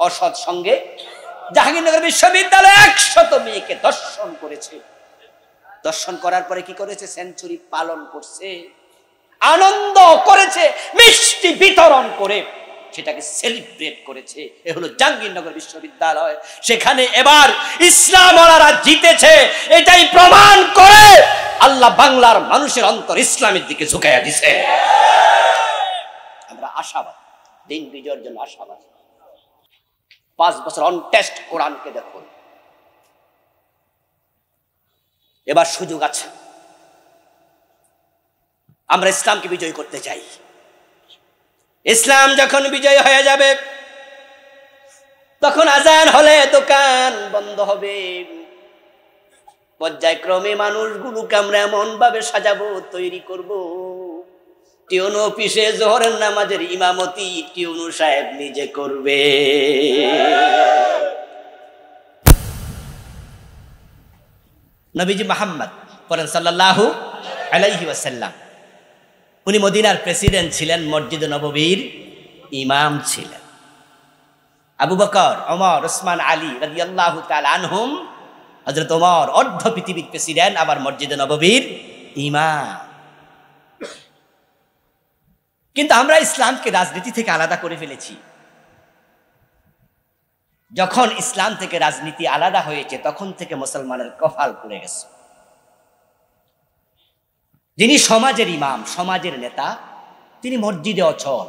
অসৎ সঙ্গে। জাহাঙ্গীরনগর বিশ্ববিদ্যালয় 100 মেয়েকে দর্শন করেছে। দর্শন করার পরে কি করেছে? সেঞ্চুরি পালন করছে, আনন্দ করেছে, মিষ্টি বিতরণ করে সেটাকে সেলিব্রেট করেছে। এ হলো জাহাঙ্গীরনগর বিশ্ববিদ্যালয়। সেখানে এবার ইসলাম ওলারা জিতেছে, এটাই প্রমাণ করে আল্লাহ বাংলার মানুষের অন্তর ইসলামের দিকে ঝুঁকাইয়া দিছে। আমরা আশাবাদ, দিন বিজয়ের জন্য আশাবাদ। 5 বছর অন টেস্ট কোরআনকে দেখুন। এবার সুযোগ আছে, আমরা ইসলামকে বিজয় করতে চাই। ইসলাম যখন বিজয় হয়ে যাবে, তখন আজান হলে দোকান বন্ধ হবে। পর্যায়ক্রমে মানুষগুলোকে আমরা এমন ভাবে সাজাবো, তৈরি করব। টিউন অফিসে জোহরের নামাজের ইমামতি টিউনু সাহেব নিজে করবে। নবীজি মুহাম্মদ পড়েন সাল্লাল্লাহু আলাইহি ওয়াসাল্লাম, উনি মদিনার প্রেসিডেন্ট ছিলেন, মসজিদে নববীর ইমাম ছিলেন। আবু বকর, ওমর, ওসমান, আলী রাদিয়াল্লাহু তাআলা আনহুম, হযরত ওমর অর্ধ পৃথিবীর প্রেসিডেন্ট, আবার মসজিদে নববীর ইমাম। কিন্তু আমরা ইসলামকে রাজনীতি থেকে আলাদা করে ফেলেছি। যখন ইসলাম থেকে রাজনীতি আলাদা হয়েছে, তখন থেকে মুসলমানের কপাল পুড়ে গেছে। যিনি সমাজের ইমাম, সমাজের নেতা, তিনি মসজিদে অচল।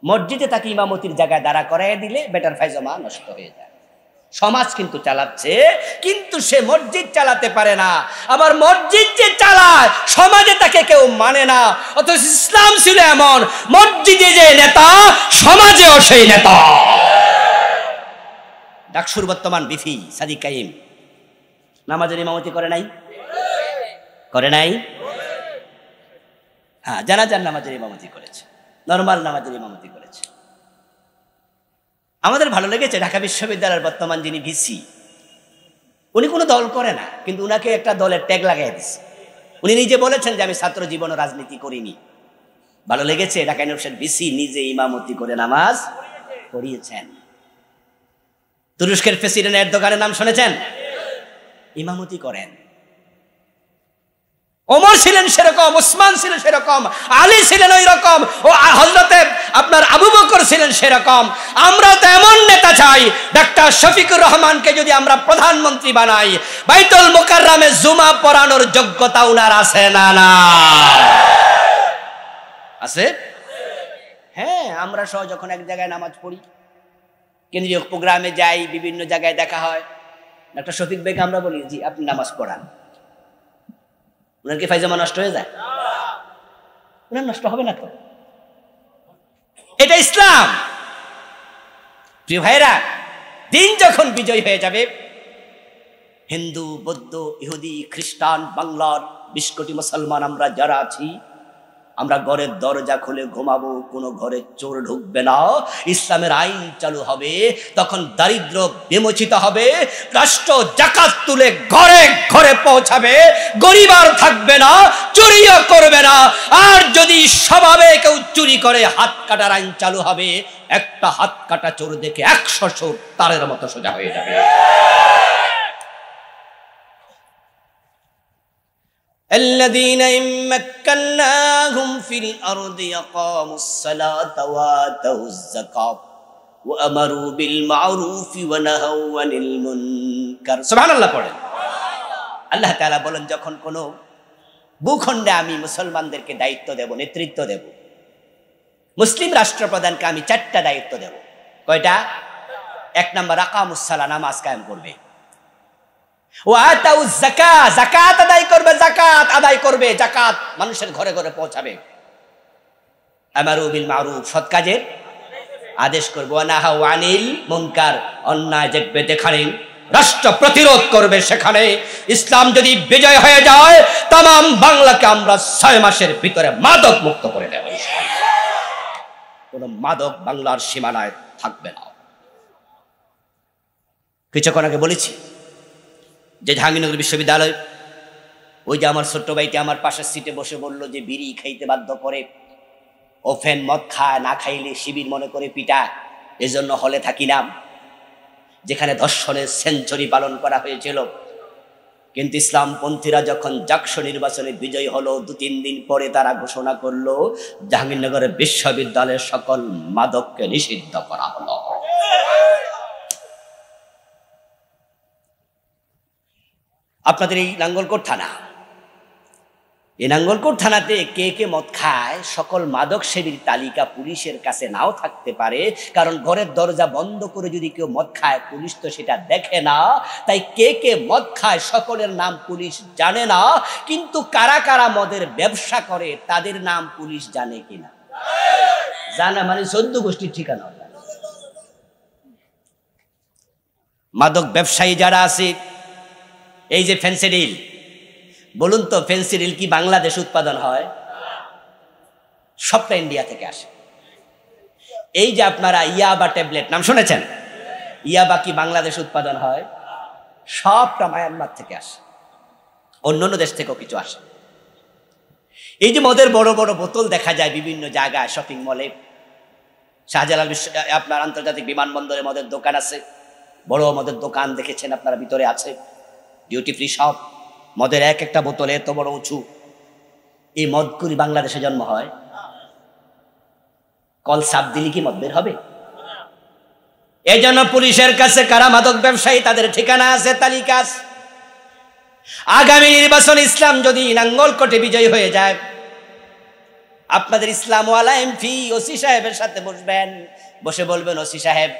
মসজিদে তাকে ইমামতির জায়গায় দাঁড়া করাইয়া দিলে বেটার ফায়জামা নষ্ট হয়ে যায়। সমাজ কিন্তু চালাচ্ছে, কিন্তু সে মসজিদ চালাতে পারে না। আবার মসজিদ যে চালায়, সমাজে তাকে কেউ মানে না। অথচ ইসলাম ছিল এমন, মসজিদে যে নেতা, সমাজেও সেই নেতা। ডাকসুর বর্তমান বিফি সাদিক কাইম নামাজের ইমামতি করে নাই? করে নাই? হ্যাঁ, জানাজার নামাজের ইমামতি করেছে, নরমাল নামাজের ইমামতি করেছে। আমাদের ভালো লেগেছে ঢাকা বিশ্ববিদ্যালয়ের বর্তমান যিনি ভিসি, উনি কোনো দল করে না, কিন্তু উনাকে একটা দলের ট্যাগ লাগাই দিচ্ছে। উনি নিজে বলেছেন যে আমি ছাত্র জীবন রাজনীতি করিনি। ভালো লেগেছে, ঢাকা ইউনিভার্সিটির ভিসি নিজে ইমামতি করে নামাজ পড়িয়েছেন। তুরস্কের প্রেসিডেন্ট এরদোগানের নাম শুনেছেন? ইমামতি করেন। ওমর ছিলেন সেরকম, ওসমান ছিলেন সেরকম, আলী ছিলেন ওই রকম, ও হযরতে আপনার আবু বকর ছিলেন সেরকম। আমরা তো এমন নেতা চাই, ডাক্তার শফিকুর রহমানকে যদি আমরা প্রধানমন্ত্রী বানাই, বাইতুল মুকাররমে জুমা পড়ানোর যোগ্যতা উনার আছে না? না আছে? হ্যাঁ, আমরা সহ যখন এক জায়গায় নামাজ পড়ি, কেন্দ্রীয় প্রোগ্রামে যাই, বিভিন্ন জায়গায় দেখা হয়, ডাক্তার শফিক ভাইকে আমরা বলি জি আপনি নামাজ পড়ান। উনার কি ফায়জামা নষ্ট হয়ে যায়? উনার নষ্ট হবে না তো। এটা ইসলাম। প্রিয় ভাইরা, দিন যখন বিজয় হয়ে যাবে, হিন্দু, বৌদ্ধ, ইহুদি, খ্রিস্টান, বাংলার 20 কোটি মুসলমান আমরা যারা আছি, আমরা ঘরের দরজা খুলে ঘুমাবো, কোনো ঘরে চোর ঢুকবে না, ইসলামের আইন চালু হবে। তখন দারিদ্র বিমোচিত হবে, রাষ্ট্র জাকাত তুলে ঘরে ঘরে পৌঁছাবে, গরিব আর থাকবে না, চুরিও করবে না। আর যদি স্বভাবে কেউ চুরি করে, হাত কাটার আইন চালু হবে। একটা হাত কাটা চোর দেখে 100 চোর তারের মতো সোজা হয়ে যাবে। الذين إن مكناهم في الأرض يقاموا الصلاة وآتوا الزكاة وأمروا بالمعروف ونهوا عن المنكر। সুবহানাল্লাহ পড়েন। আল্লাহ তাআলা বলেন, যখন কোনো ভূখণ্ডে আমি মুসলমানদেরকে দায়িত্ব দেব, নেতৃত্ব দেব, মুসলিম রাষ্ট্রপ্রধানকে আমি 4টা দায়িত্ব দেব। কয়টা? 1 নাম্বার আকামুস সালাহ, নামাজ কায়েম করবে। ওয়াতাউ যাকাত, যাকাত আদায় করবে, যাকাত আদায় করবে, যাকাত মানুষের ঘরে ঘরে পৌঁছাবে। আমারু বিল মারুফ, সৎ কাজের আদেশ করবে। ওয়া নাহাউ আনিল মুনকার, অন্যায় দেখবে যেখানে রাষ্ট্র প্রতিরোধ করবে সেখানে। ইসলাম যদি বিজয় হয়ে যায়, तमाम বাংলাকে আমরা 6 মাসের ভিতরে মাদক মুক্ত করে দেব। কোন মাদক বাংলার সীমানায় থাকবে না। কিছুক্ষণ আগে বলেছি যে জাহাঙ্গীরনগর বিশ্ববিদ্যালয়, ওই যে আমার ছোট্ট ভাইটি আমার পাশের সিটে বসে বলল যে বিড়ি খাইতে বাধ্য করে, ওফেন মদ খায়, না খাইলে শিবির মনে করে পিটায়, এজন্য হলে থাকিলাম, যেখানে ধর্ষণের সেঞ্চুরি পালন করা হয়েছিল। কিন্তু ইসলামপন্থীরা যখন জাকসু নির্বাচনে বিজয়ী হলো, 2-3 দিন পরে তারা ঘোষণা করলো জাহাঙ্গীরনগরের বিশ্ববিদ্যালয়ের সকল মাদককে নিষিদ্ধ করা হলো। আপনাদের এই নাঙ্গলকোট থানা, এই নাঙ্গলকোট থানাতে কে কে মদ খায়, সকল মাদক সেবীর তালিকা পুলিশের কাছে নাও থাকতে পারে। কারণ ঘরের দরজা বন্ধ করে যদি কেউ মদ খায়, পুলিশ তো সেটা দেখে না। তাই কে কে মদ খায় সকলের নাম পুলিশ জানে না। কিন্তু কারা কারা মদের ব্যবসা করে তাদের নাম পুলিশ জানে কিনা? জানা, মানে 14 গোষ্ঠীর ঠিকানা। মাদক ব্যবসায়ী যারা আছে, এই যে ফেন্সিডিল, বলুন তো ফেন্সিডিল কি বাংলাদেশ উৎপাদন হয়? সবটা ইন্ডিয়া থেকে আসে। এই যে আপনারা ইয়াবা ট্যাবলেট নাম শুনেছেন, ইয়াবা কি বাংলাদেশ উৎপাদন হয়? সবটা মায়ানমার থেকে আসে, অন্যান্য দেশ থেকেও কিছু আসে। এই যে মদের বড় বড় বোতল দেখা যায় বিভিন্ন জায়গায়, শপিং মলে, শাহজালাল আপনার আন্তর্জাতিক বিমানবন্দরে মদের দোকান আছে, বড় মদের দোকান দেখেছেন আপনারা, ভিতরে আছে ডিউটি ফ্রি শপ, মদের এক একটা বোতলে এত বড় উঁচু। এই মদগুলি বাংলাদেশে জন্ম হয়? কল সাপ দিলি কি মদ বের হবে? এই জন্য পুলিশের কাছে কারা মাদক ব্যবসায়ী তাদের ঠিকানা আছে, তালিকা আছে। আগামী নির্বাচন ইসলাম যদি নাঙ্গলকোটে বিজয়ী হয়ে যায়, আপনাদের ইসলামওয়ালা এমপি ওসি সাহেবের সাথে বসবেন, বসে বলবেন, ওসি সাহেব,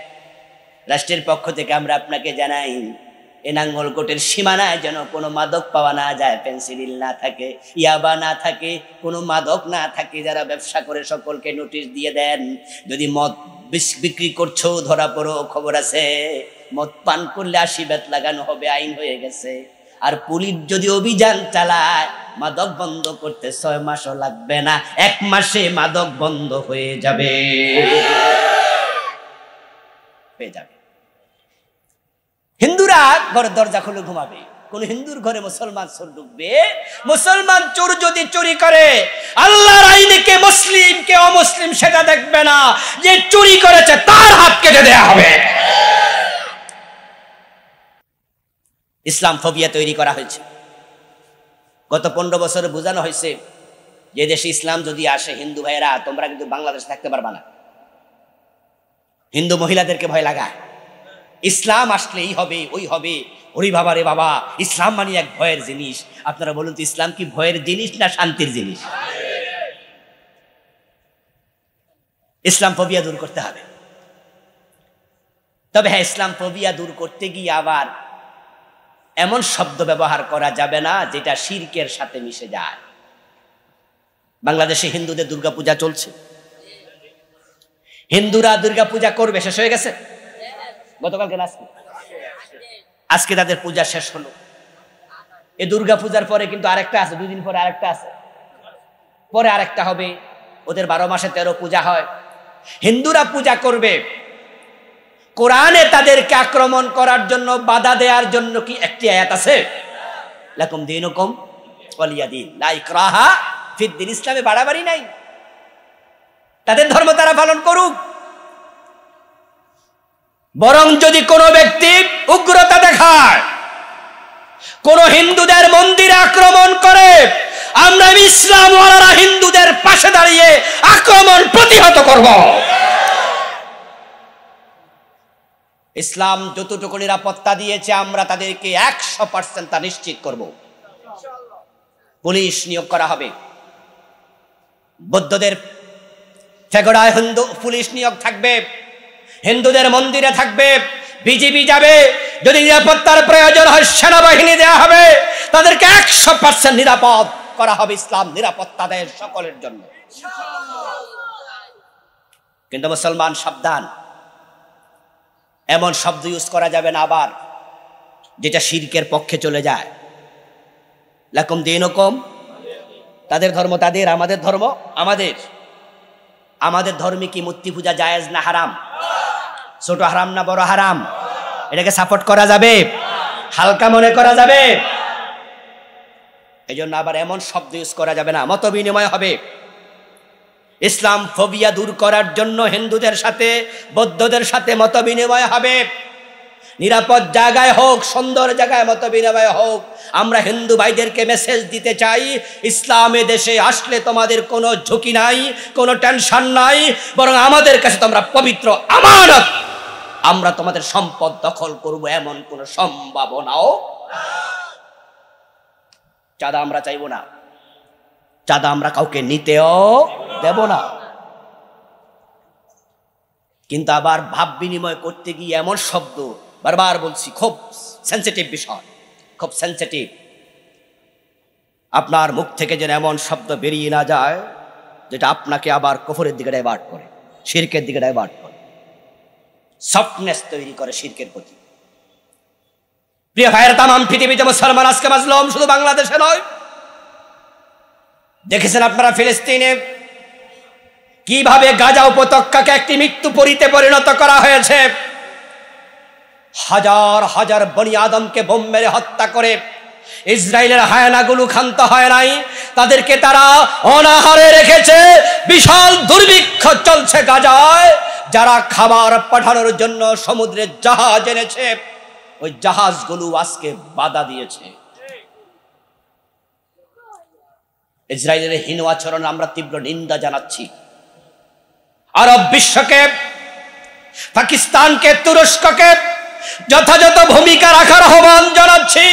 রাষ্ট্রের পক্ষ থেকে আমরা আপনাকে জানাই, এ নাঙ্গলকোটের সীমানায় যেন কোনো মাদক পাওয়া না যায়, পেন্সিডিল না থাকে, ইয়াবা না থাকে, কোনো মাদক না থাকে। যারা ব্যবসা করে সকলকে নোটিশ দিয়ে দেন, যদি মদ বিক্রি করছো ধরা পড়ো, খবর আছে, মদ পান করলে 80 বেত লাগানো হবে, আইন হয়ে গেছে। আর পুলিশ যদি অভিযান চালায়, মাদক বন্ধ করতে 6 মাসও লাগবে না, 1 মাসে মাদক বন্ধ হয়ে যাবে। হিন্দুরা ঘরের দরজা খুলে ঘুমাবে, কোন হিন্দুর ঘরে মুসলমান চোর ঢুকবে? মুসলমান চোর যদি চুরি করে, আল্লাহর আইনে কে মুসলিম কে অমুসলিম সেটা দেখবে না, যে চুরি করেছে তার হাত কেটে দেয়া হবে। ইসলাম ফোবিয়া তৈরি করা হয়েছে। গত 15 বছরে বোঝানো হয়েছে যে দেশে ইসলাম যদি আসে, হিন্দু ভাইয়েরা তোমরা কিন্তু বাংলাদেশে থাকতে পারবা না। হিন্দু মহিলাদেরকে ভয় লাগায়, ইসলাম আসলে এই হবে ওই হবে। ওরে বাবা রে বাবা, ইসলাম মানে এক ভয়ের জিনিস। আপনারা বলুন তো, ইসলাম কি ভয়ের জিনিস না শান্তির জিনিস? ইসলাম ফোবিয়া দূর করতে হবে। তবে হ্যাঁ, ইসলাম ফোবিয়া দূর করতে গিয়ে আবার এমন শব্দ ব্যবহার করা যাবে না যেটা শিরকের সাথে মিশে যায়। বাংলাদেশে হিন্দুদের দুর্গাপূজা চলছে, হিন্দুরা দুর্গাপূজা করবে, শেষ হয়ে গেছে গতকালকে, আজকে তাদের পূজা শেষ হলো। এই দুর্গাপূজার পরে কিন্তু আরেকটা আছে, 2 দিন পরে আরেকটা আছে, পরে আরেকটা হবে। ওদের 12 মাসে 13 পূজা হয়। হিন্দুরা পূজা করবে, কোরআনে তাদেরকে আক্রমণ করার জন্য, বাধা দেওয়ার জন্য কি একটি আয়াত আছে? লাকুম দীনুকুম ওয়ালিয়া দীন, লা ইকরাহা ফিদ্দীন। ইসলামে বাড়াবাড়ি নাই, তাদের ধর্ম তারা পালন করুক। বরং যদি কোনো ব্যক্তি উগ্রতা দেখায়, কোন হিন্দুদের মন্দিরে আক্রমণ করে, আমরা ইসলামওয়ালারা হিন্দুদের পাশে দাঁড়িয়ে আক্রমণ প্রতিহত করব। ইসলাম যতটুকু নিরাপত্তা দিয়েছে, আমরা তাদেরকে 100% তা নিশ্চিত করব। পুলিশ নিয়োগ করা হবে, বৌদ্ধদের ফেগড়ায় হিন্দু পুলিশ নিয়োগ থাকবে, হিন্দুদের মন্দিরে থাকবে, বিজিবি যাবে, যদি নিরাপত্তার প্রয়োজন হয় সেনাবাহিনী দেওয়া হবে, তাদেরকে 100% নিরাপদ করা হবে। ইসলাম নিরাপত্তা দেয় সকলের জন্য। কিন্তু মুসলমান সাবধান, এমন শব্দ ইউজ করা যাবে না আবার যেটা শিরকের পক্ষে চলে যায়। লাকুম দীনুকুম, তাদের ধর্ম তাদের, আমাদের ধর্ম আমাদের। আমাদের ধর্মে কি মূর্তি পূজা জায়েজ না হারাম? ছোট হারাম না বড় হারাম? এটাকে সাপোর্ট করা যাবে? হালকা মনে করা যাবে? এই জন্য আবার এমন শব্দ ইউজ করা যাবে না। মত বিনিময় হবে। ইসলাম ফোবিয়া দূর করার জন্য হিন্দুদের সাথে বৌদ্ধদের সাথে মত বিনিময় হবে। নিরাপদ জায়গায় হোক, সুন্দর জায়গায় মত বিনিময় হোক। আমরা হিন্দু ভাইদেরকে মেসেজ দিতে চাই, ইসলামে দেশে আসলে তোমাদের কোনো ঝুঁকি নাই, কোনো টেনশন নাই, বরং আমাদের কাছে তোমরা পবিত্র আমানত। আমরা তোমাদের সম্পদ দখল করব এমন কোনো সম্ভাবনাও। চাঁদা আমরা চাইব না, চাঁদা আমরা কাউকে নিতেও দেব না। কিন্তু আবার ভাব বিনিময় করতে গিয়ে এমন শব্দ, বারবার বলছি, খুব সেন্সিটিভ বিষয়, খুব সেন্সিটিভ। আপনার মুখ থেকে যেন এমন শব্দ বেরিয়ে না যায় যেটা আপনাকে আবার কুফরের দিকে ডাইভার্ট করে, শিরকের দিকে ডাইভার্ট করে, সফটনেস তৈরি করে শিরকের প্রতি। প্রিয় ভাইয়ের, তামাম পৃথিবীতে মুসলমান আজকে মাজলুম, শুধু বাংলাদেশে নয়। দেখেছেন আপনারা ফিলিস্তিনে কিভাবে গাজা উপত্যকাকে একটি মৃত্যুপুরীতে পরিণত করা হয়েছে। হাজার হাজার বনি আদমকে বোম মেরে হত্যা করে ইসরায়েলের হায়নাগুলো ক্ষান্ত হয় নাই, তাদেরকে তারা অনাহারে রেখেছে। বিশাল দুর্ভিক্ষ চলছে গাজায়। যারা খাবার পাঠানোর জন্য সমুদ্রের জাহাজ এনেছে, ওই জাহাজগুলো আজকে বাধা দিয়েছে। ইসরায়েলের হীন আচরণ আমরা তীব্র নিন্দা জানাচ্ছি। আরব বিশ্বকে, পাকিস্তানকে, তুরস্ককে যথাযথ ভূমিকা রাখার আহ্বান জানাচ্ছি।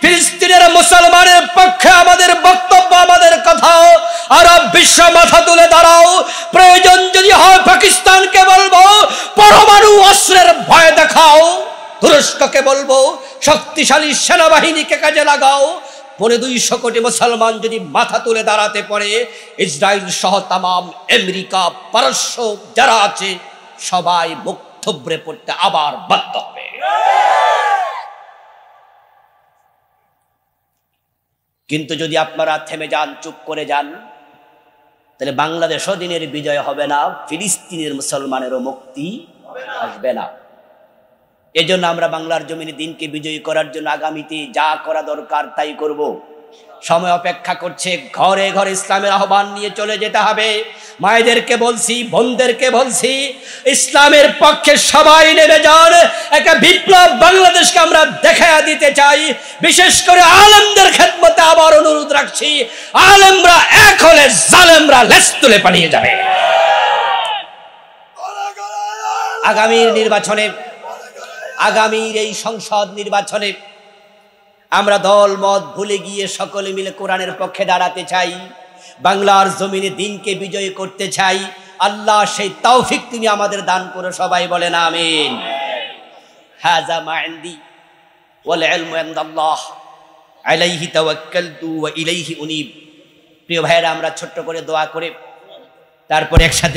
ফিলিস্তিনের মুসলমানের পক্ষে আমাদের বক্তব্য, আমাদের কথা। আরব বিশ্ব মাথা তুলে দাঁড়াও। প্রয়োজন যদি হয় পাকিস্তানকে বলবো পরমাণু অস্ত্রের ভয় দেখাও। তুরস্ককে বলবো শক্তিশালী সেনাবাহিনীকে কাজে লাগাও। 250 কোটি মুসলমান যদি মাথা তুলে দাঁড়াতে পারে, ইসরায়েল সহ তামাম আমেরিকা, পারস্য যারা আছে সবাই মুখ থুবড়ে পড়তে আবার বাধ্য হবে। কিন্তু যদি আপনারা থেমে যান, চুপ করে যান, তাহলে বাংলাদেশও দিনের বিজয় হবে না, ফিলিস্তিনের মুসলমানেরও মুক্তি আসবে না। এজন্য আমরা বাংলার জমিনে দিনকে বিজয়ী করার জন্য আগামীতে যা করা দরকার তাই করব। সময় অপেক্ষা করছে। ঘরে ঘরে ইসলামের আহ্বান নিয়ে চলে যেতে হবে। মায়েদেরকে বলছি, বোনদেরকে বলছি, ইসলামের পক্ষে সবাই নেমে যান। একটা বিপ্লব বাংলাদেশকে আমরা দেখা দিতে চাই। বিশেষ করে আলেমদের খেদমতে আবার অনুরোধ রাখছি, আলেমরা এক হলে জালেমরা লেজ তুলে পালিয়ে যাবে। আগামীর এই সংসদ নির্বাচনে আমরা দল মত ভুলে গিয়ে সকলে মিলে কোরআনের পক্ষে দাঁড়াতে চাই। বাংলার জমিনে দিনকে বিজয় করতে চাই। আল্লাহ সেই তৌফিক তিনি আমাদের দান করে। সবাই বলেন আমিন। হাযা মা ইনদি ওয়াল ইলমু ইনদাল্লাহ আলাইহি তাওয়াক্কালতু ওয়া ইলাইহি উনীব। প্রিয় ভাইরা, আমরা ছোট্ট করে দোয়া করে তারপর একসাথে